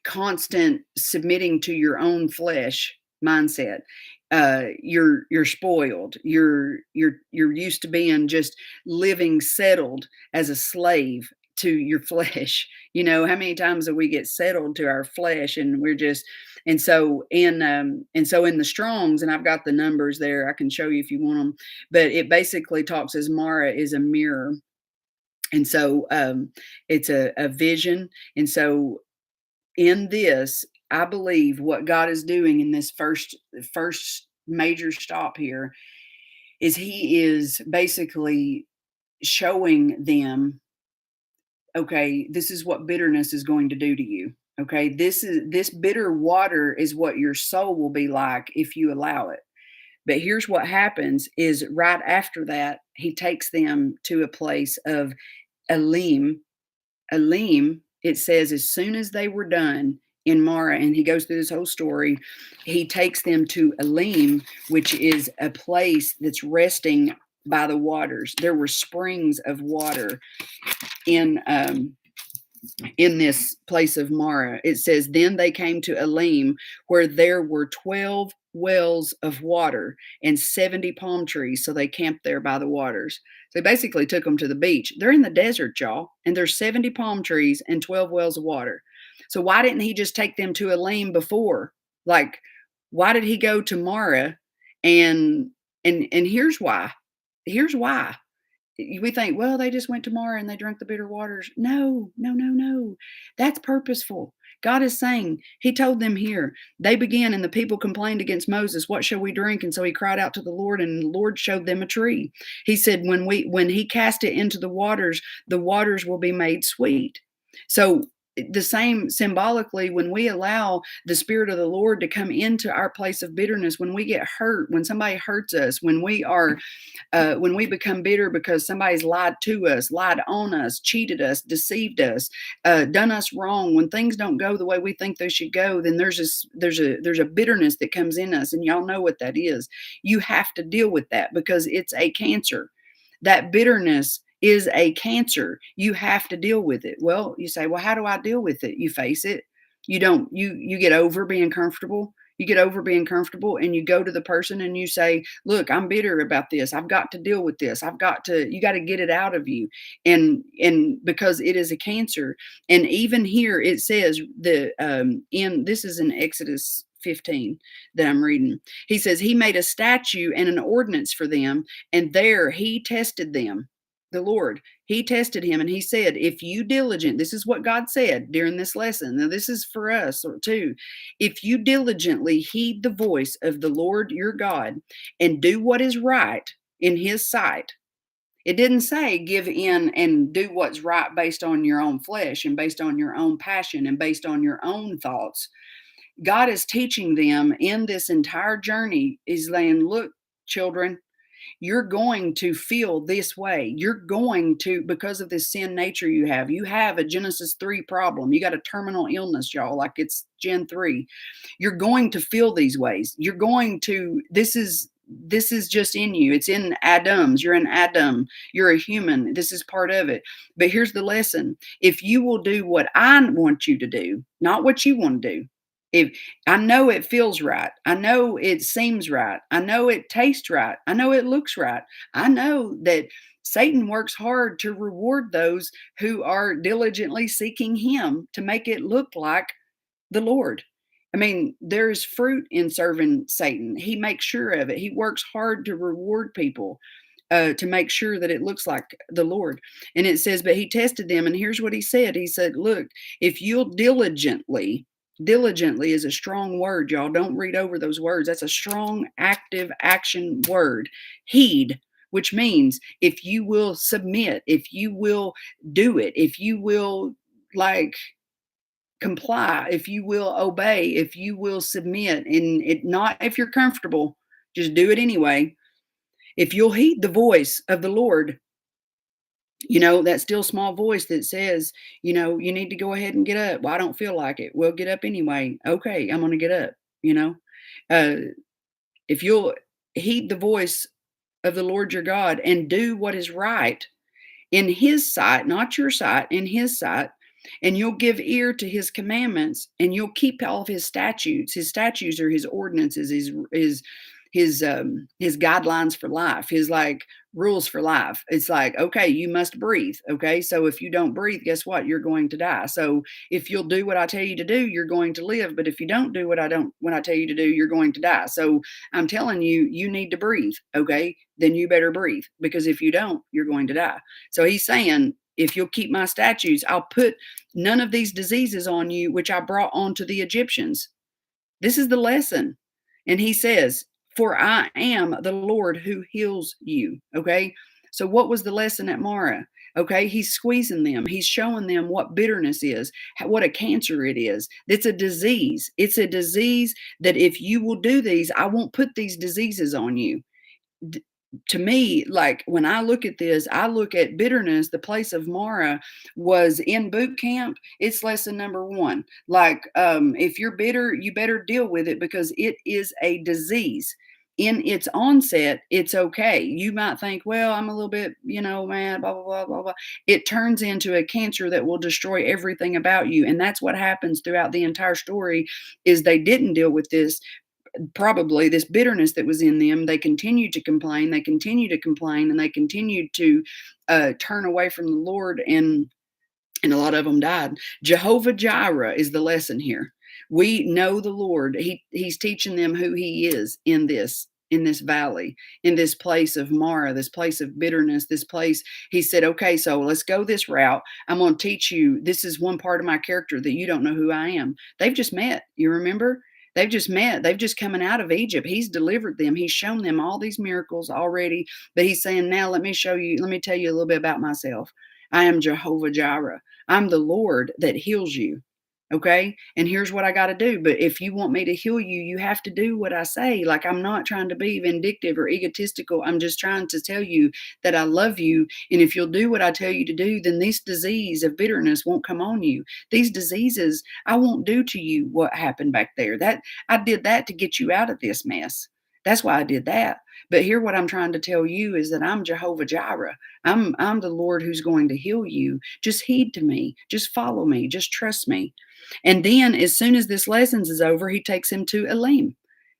constant submitting to your own flesh mindset. You're spoiled. You're used to being just living settled as a slave to your flesh. How many times do we get settled to our flesh, and we're just, and so in the Strongs, and I've got the numbers there, I can show you if you want them, but it basically talks as Mara is a mirror. And so it's a vision. And so in this, I believe what God is doing in this first major stop here is he is basically showing them, okay, this is what bitterness is going to do to you. Okay, this bitter water is what your soul will be like if you allow it. But here's what happens is right after that, he takes them to a place of Elim. Elim, it says, as soon as they were done in Mara, and he goes through this whole story, he takes them to Elim, which is a place that's resting by the waters. There were springs of water in this place of Mara. It says, then they came to Elim, where there were 12 wells of water and 70 palm trees. So they camped there by the waters. So they basically took them to the beach. They're in the desert, y'all, and there's 70 palm trees and 12 wells of water. So why didn't he just take them to Elim before? Like, why did he go to Mara? And here's why. Here's why. We think, well, they just went to Mara and they drank the bitter waters. No, no, no, no. That's purposeful. God is saying, he told them here, they began and the people complained against Moses, what shall we drink? And so he cried out to the Lord, and the Lord showed them a tree. He said, when he cast it into the waters will be made sweet. So the same symbolically, when we allow the Spirit of the Lord to come into our place of bitterness, when we get hurt, when somebody hurts us, when we become bitter because somebody's lied to us, lied on us, cheated us, deceived us, done us wrong, when things don't go the way we think they should go, then there's a bitterness that comes in us, and y'all know what that is. You have to deal with that because it's a cancer. That bitterness is a cancer. You have to deal with it. Well, you say, well, how do I deal with it? You face it. You get over being comfortable. You get over being comfortable and you go to the person and you say, look, I'm bitter about this. I've got to deal with this. You got to get it out of you. And because it is a cancer. And even here it says this is in Exodus 15 that I'm reading. He says he made a statue and an ordinance for them, and there he tested them. The Lord, he tested him, and he said, if you diligent, this is what God said during this lesson. Now, this is for us too. If you diligently heed the voice of the Lord your God and do what is right in his sight, It didn't say give in and do what's right based on your own flesh and based on your own passion and based on your own thoughts. God is teaching them in this entire journey, is saying, look, children, you're going to feel this way. You're going to, because of this sin nature you have a Genesis 3 problem. You got a terminal illness, y'all, like it's Gen 3. You're going to feel these ways. You're going to, this is just in you. It's in Adam's. You're an Adam. You're a human. This is part of it. But here's the lesson. If you will do what I want you to do, not what you want to do, if I know it feels right. I know it seems right. I know it tastes right. I know it looks right. I know that Satan works hard to reward those who are diligently seeking him to make it look like the Lord. I mean, there's fruit in serving Satan. He makes sure of it. He works hard to reward people. To make sure that it looks like the Lord. And it says, but he tested them. And here's what he said. He said, look, if you'll diligently is a strong word, y'all. Don't read over those words. That's a strong, active action word. Heed, which means if you will submit, if you will do it, if you will like comply, if you will obey, if you will submit, and it not if you're comfortable, just do it anyway. If you'll heed the voice of the Lord, that still small voice that says, you need to go ahead and get up. Well, I don't feel like it. Well, get up anyway. Okay, I'm going to get up, you know. Uh, if you'll heed the voice of the Lord your God and do what is right in his sight, not your sight, in his sight, and you'll give ear to his commandments and you'll keep all of his statutes. His statutes are his ordinances, his guidelines for life, his like rules for life. It's like, okay, you must breathe. Okay. So if you don't breathe, guess what? You're going to die. So if you'll do what I tell you to do, you're going to live. But if you don't do when I tell you to do, you're going to die. So I'm telling you, you need to breathe. Okay. Then you better breathe, because if you don't, you're going to die. So he's saying, if you'll keep my statutes, I'll put none of these diseases on you, which I brought onto the Egyptians. This is the lesson. And he says, for I am the Lord who heals you. Okay. So what was the lesson at Mara? Okay. He's squeezing them. He's showing them what bitterness is, what a cancer it is. It's a disease. It's a disease that if you will do these, I won't put these diseases on you. To me, like when I look at this, I look at bitterness. The place of Mara was in boot camp. It's lesson number one. Like, if you're bitter, you better deal with it, because it is a disease. In its onset, it's okay. You might think, well, I'm a little bit, mad, blah, blah, blah, blah, blah. It turns into a cancer that will destroy everything about you. And that's what happens throughout the entire story, is they didn't deal with this, probably this bitterness that was in them. They continued to complain, and they continued to turn away from the Lord, and a lot of them died. Jehovah Jireh is the lesson here. We know the Lord. He's teaching them who he is in this valley, in this place of Mara, this place of bitterness, this place. He said, okay, so let's go this route. I'm going to teach you. This is one part of my character that you don't know who I am. They've just met. You remember? They've just met. They've just coming out of Egypt. He's delivered them. He's shown them all these miracles already. But he's saying, now let me show you, let me tell you a little bit about myself. I am Jehovah Jireh. I'm the Lord that heals you. Okay. And here's what I got to do. But if you want me to heal you, you have to do what I say. Like, I'm not trying to be vindictive or egotistical. I'm just trying to tell you that I love you. And if you'll do what I tell you to do, then this disease of bitterness won't come on you. These diseases, I won't do to you what happened back there. That I did that to get you out of this mess. That's why I did that. But here, what I'm trying to tell you is that I'm Jehovah Jireh. I'm the Lord who's going to heal you. Just heed to me. Just follow me. Just trust me. And then, as soon as this lessons is over, he takes him to Elim,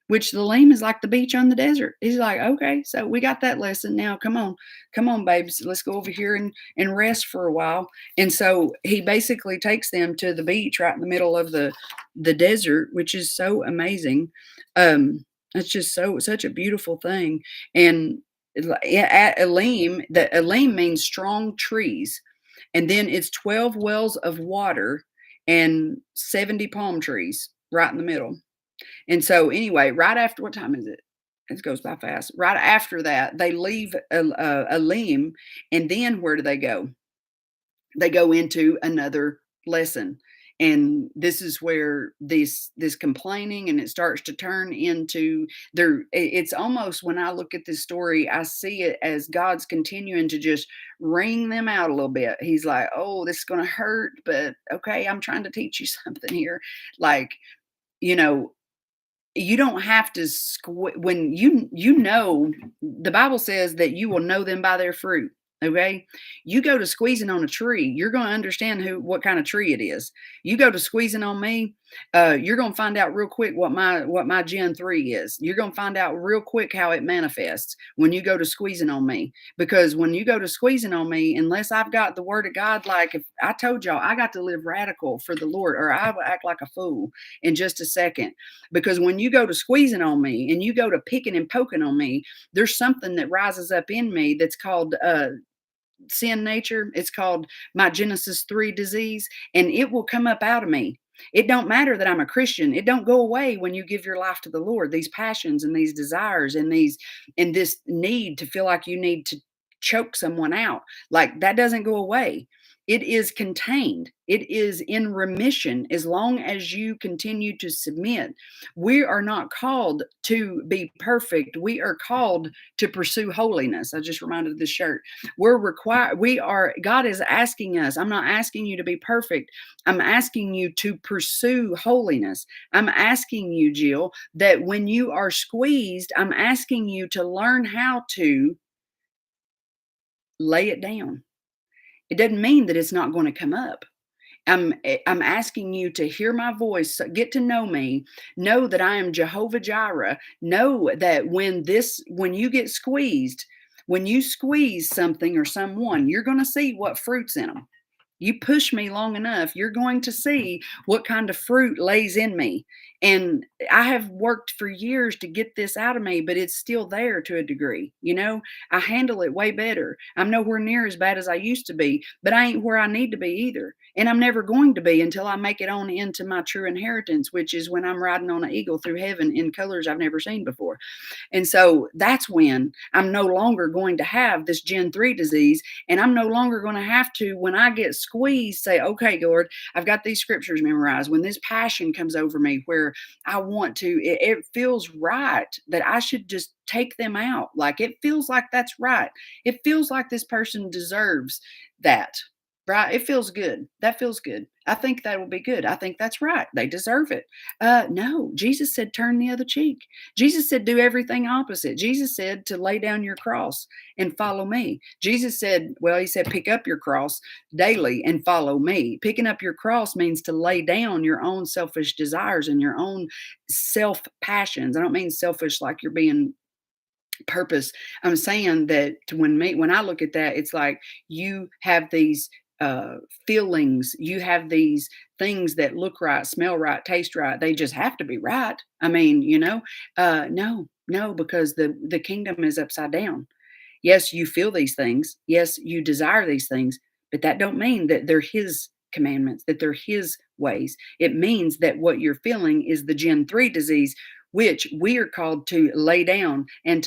which the Elim is like the beach on the desert. He's like, okay, so we got that lesson. Now, come on, babes. Let's go over here and rest for a while. And so he basically takes them to the beach right in the middle of the desert, which is so amazing. It's just such a beautiful thing. And at Elim, the Elim means strong trees. And then it's 12 wells of water and 70 palm trees right in the middle. And so anyway, right after, what time is it? It goes by fast. Right after that, they leave Elim, and then where do they go? They go into another lesson. And this is where this complaining, and it starts to turn into it's almost, when I look at this story, I see it as God's continuing to just wring them out a little bit. He's like, oh, this is going to hurt, but okay, I'm trying to teach you something here. Like, you know, you don't have to when you know, the Bible says that you will know them by their fruit. Okay, you go to squeezing on a tree, you're going to understand what kind of tree it is. You go to squeezing on me, you're going to find out real quick what my Gen 3 is. You're going to find out real quick how it manifests when you go to squeezing on me. Because when you go to squeezing on me, unless I've got the word of God, like if I told y'all I got to live radical for the Lord, or I will act like a fool in just a second. Because when you go to squeezing on me and you go to picking and poking on me, there's something that rises up in me that's called sin nature. It's called my Genesis 3 disease, and it will come up out of me. It don't matter that I'm a Christian. It don't go away when you give your life to the Lord. These passions and these desires and this need to feel like you need to choke someone out, like that doesn't go away. It is contained. It is in remission as long as you continue to submit. We are not called to be perfect. We are called to pursue holiness. I just reminded of this shirt. God is asking us. I'm not asking you to be perfect. I'm asking you to pursue holiness. I'm asking you, Jill, that when you are squeezed, I'm asking you to learn how to lay it down. It doesn't mean that it's not going to come up. I'm asking you to hear my voice, get to know me, know that I am Jehovah Jireh. Know that when you get squeezed, when you squeeze something or someone, you're going to see what fruit's in them. You push me long enough, you're going to see what kind of fruit lays in me. And I have worked for years to get this out of me, but it's still there to a degree. I handle it way better. I'm nowhere near as bad as I used to be, but I ain't where I need to be either. And I'm never going to be until I make it on into my true inheritance, which is when I'm riding on an eagle through heaven in colors I've never seen before. And so that's when I'm no longer going to have this Gen 3 disease. And I'm no longer going to have to, when I get squeezed, say, okay, Lord, I've got these scriptures memorized. When this passion comes over me where I want to, it feels right that I should just take them out. Like it feels like that's right. It feels like this person deserves that. Right? It feels good. That feels good. I think that will be good. I think that's right. They deserve it. No, Jesus said, turn the other cheek. Jesus said, do everything opposite. Jesus said to lay down your cross and follow me. Jesus said, well, he said, pick up your cross daily and follow me. Picking up your cross means to lay down your own selfish desires and your own self passions. I don't mean selfish like you're being purpose. I'm saying that when I look at that, it's like you have these uh feelings, you have these things that look right, smell right, taste right. They just have to be right. I mean, no, because the kingdom is upside down. Yes, you feel these things. Yes, you desire these things, but that don't mean that they're his commandments, that they're his ways. It means that what you're feeling is the Gen 3 disease, which we are called to lay down and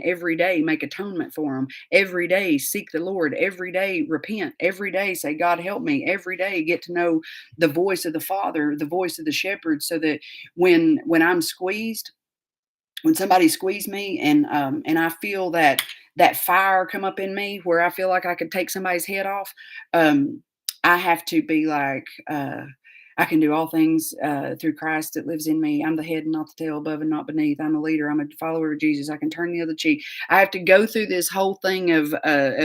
every day make atonement for them. Every day seek the Lord. Every day repent. Every day say, God, help me. Every day get to know the voice of the Father, the voice of the shepherd, so that when I'm squeezed, when somebody squeezed me and I feel that fire come up in me where I feel like I could take somebody's head off, I have to be like, I can do all things through Christ that lives in me. I'm the head and not the tail, above and not beneath. I'm a leader. I'm a follower of Jesus. I can turn the other cheek. I have to go through this whole thing of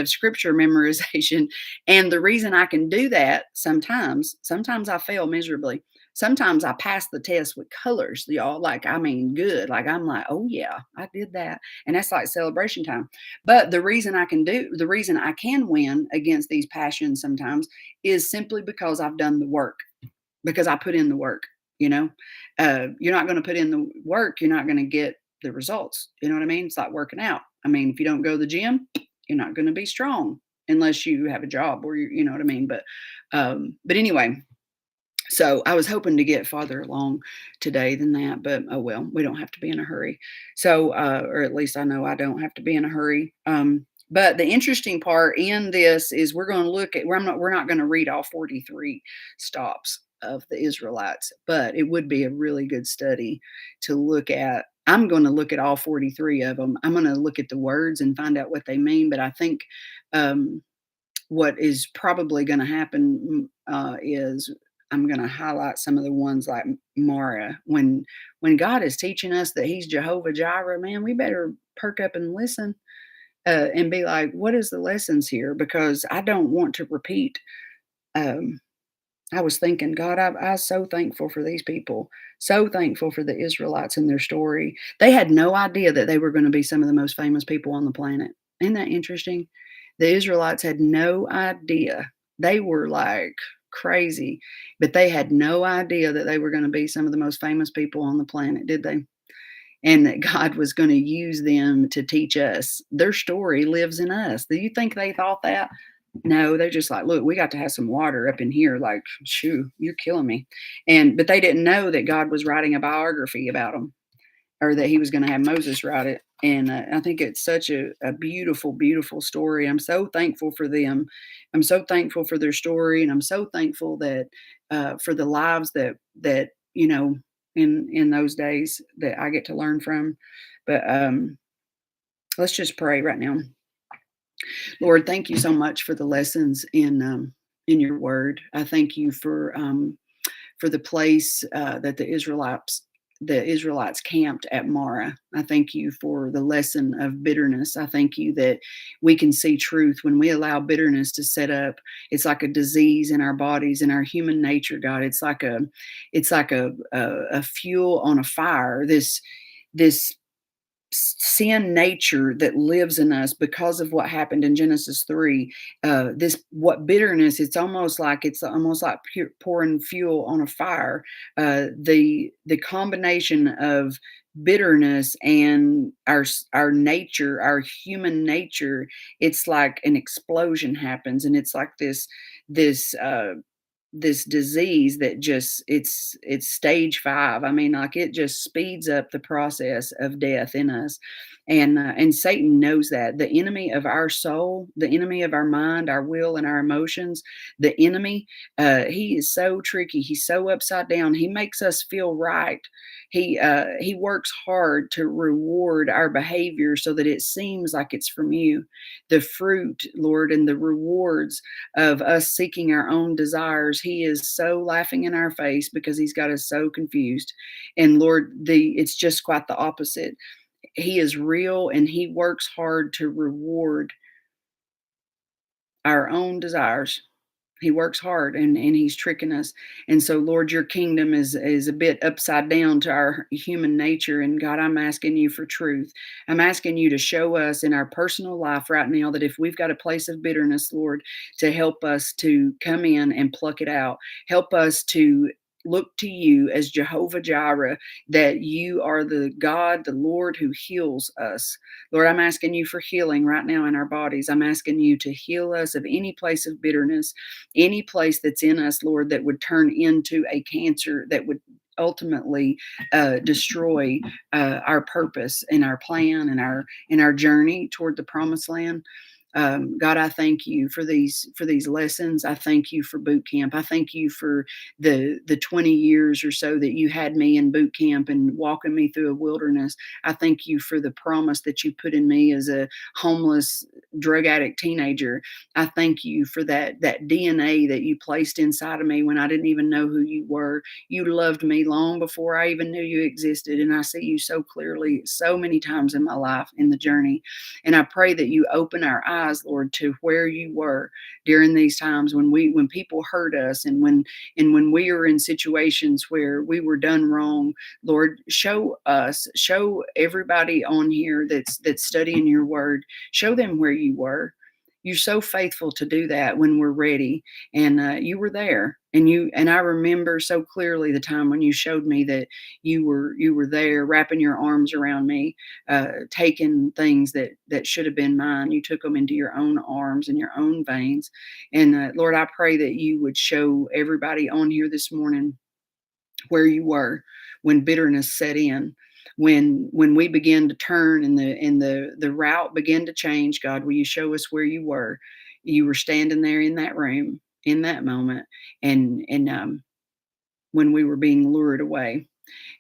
scripture memorization. And the reason I can do that sometimes I fail miserably. Sometimes I pass the test with colors, y'all. Like, I mean, good. Like, I'm like, oh, yeah, I did that. And that's like celebration time. But the reason I can win against these passions sometimes is simply because I've done the work, because I put in the work. You're not going to put in the work, you're not going to get the results. You know what I mean? It's like working out. I mean, if you don't go to the gym, you're not going to be strong unless you have a job or you know what I mean? But anyway, So I was hoping to get farther along today than that, but oh well, we don't have to be in a hurry. So, or at least I know I don't have to be in a hurry. But the interesting part in this is we're going to look at. We're not going to read all 43 stops of the Israelites, but it would be a really good study to look at. I'm going to look at all 43 of them. I'm going to look at the words and find out what they mean. But I think um, what is probably going to happen is I'm going to highlight some of the ones like Mara. When God is teaching us that He's Jehovah Jireh, man, we better perk up and listen and be like, "What is the lessons here?" Because I don't want to repeat. Um, I was thinking, God, I'm so thankful for these people. So thankful for the Israelites and their story. They had no idea that they were going to be some of the most famous people on the planet. Isn't that interesting? The Israelites had no idea. They were like crazy, but they had no idea that they were going to be some of the most famous people on the planet, did they? And that God was going to use them to teach us. Their story lives in us. Do you think they thought that? No, they're just like, "Look, we got to have some water up in here, like, shoo, you're killing me." But they didn't know that God was writing a biography about them, or that he was gonna have Moses write it, I think it's such a beautiful, beautiful story. I'm so thankful for them. I'm so thankful for their story, and I'm so thankful that, for the lives that, in those days that I get to learn from. But, let's just pray right now. Lord, thank you so much for the lessons in your word. I thank you for the place that the Israelites camped at Mara. I thank you for the lesson of bitterness. I thank you that we can see truth when we allow bitterness to set up. It's like a disease in our bodies, in our human nature, God. It's like a fuel on a fire. This sin nature that lives in us because of what happened in Genesis 3. This what bitterness, it's almost like pouring fuel on a fire. The combination of bitterness and our nature, our human nature, it's like an explosion happens, and it's like this disease that just it's stage 5. I mean, like, it just speeds up the process of death in us. And Satan knows that. The enemy of our soul, the enemy of our mind, our will, and our emotions, the enemy, he is so tricky. He's so upside down. He makes us feel right. He works hard to reward our behavior so that it seems like it's from you. The fruit, Lord, and the rewards of us seeking our own desires, he is so laughing in our face because he's got us so confused. And Lord, the it's just quite the opposite. He is real, and he works hard to reward our own desires. He works hard, and he's tricking us. And so, Lord, your kingdom is a bit upside down to our human nature. And God, I'm asking you for truth. I'm asking you to show us in our personal life right now that if we've got a place of bitterness, Lord, to help us to come in and pluck it out. Help us to look to you as Jehovah Jireh, that you are the God, the Lord who heals us. Lord, I'm asking you for healing right now in our bodies. I'm asking you to heal us of any place of bitterness, any place that's in us, Lord, that would turn into a cancer that would ultimately destroy our purpose and our plan and our journey toward the promised land. God, I thank you for these lessons. I thank you for boot camp. I thank you for the 20 years or so that you had me in boot camp and walking me through a wilderness. I thank you for the promise that you put in me as a homeless drug addict teenager. I thank you for that DNA that you placed inside of me when I didn't even know who you were. You loved me long before I even knew you existed, and I see you so clearly so many times in my life in the journey. And I pray that you open our eyes, Lord, to where you were during these times when people hurt us, and when we are in situations where we were done wrong. Lord, show us, show everybody on here that's studying your word, show them where you were. You're so faithful to do that when we're ready. And you were there, and I remember so clearly the time when you showed me that you were there, wrapping your arms around me, taking things that should have been mine. You took them into your own arms and your own veins. And Lord, I pray that you would show everybody on here this morning where you were when bitterness set in, when we begin to turn and the route began to change. God, will you show us where you were standing there in that room in that moment, and when we were being lured away.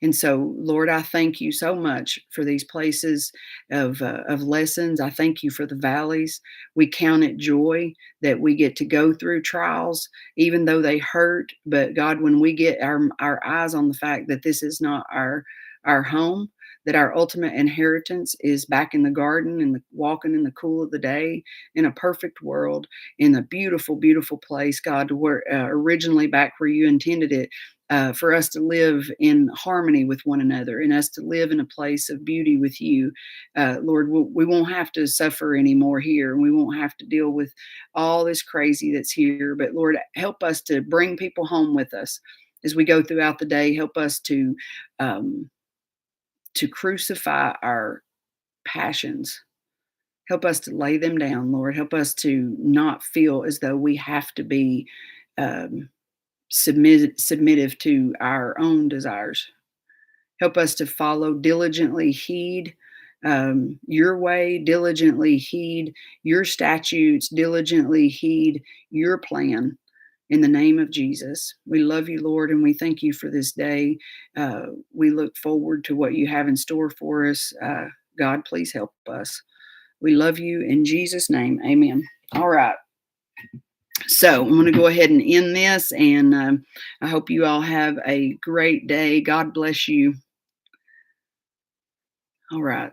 And so, Lord, I thank you so much for these places of lessons. I thank you for the valleys. We count it joy that we get to go through trials, even though they hurt. But God, when we get our eyes on the fact that this is not our home, that our ultimate inheritance is back in the garden and walking in the cool of the day in a perfect world, in a beautiful, beautiful place, God, where originally back where you intended it, for us to live in harmony with one another and us to live in a place of beauty with you. Lord, we won't have to suffer anymore here, and we won't have to deal with all this crazy that's here. But Lord, help us to bring people home with us as we go throughout the day. Help us um, to crucify our passions. Help us to lay them down, Lord. Help us to not feel as though we have to be um, submissive to our own desires. Help us to follow, diligently heed your way, diligently heed your statutes, diligently heed your plan. In the name of Jesus, we love you, Lord, and we thank you for this day. We look forward to what you have in store for us. God, please help us. We love you in Jesus' name. Amen. All right. So I'm going to go ahead and end this, and I hope you all have a great day. God bless you. All right.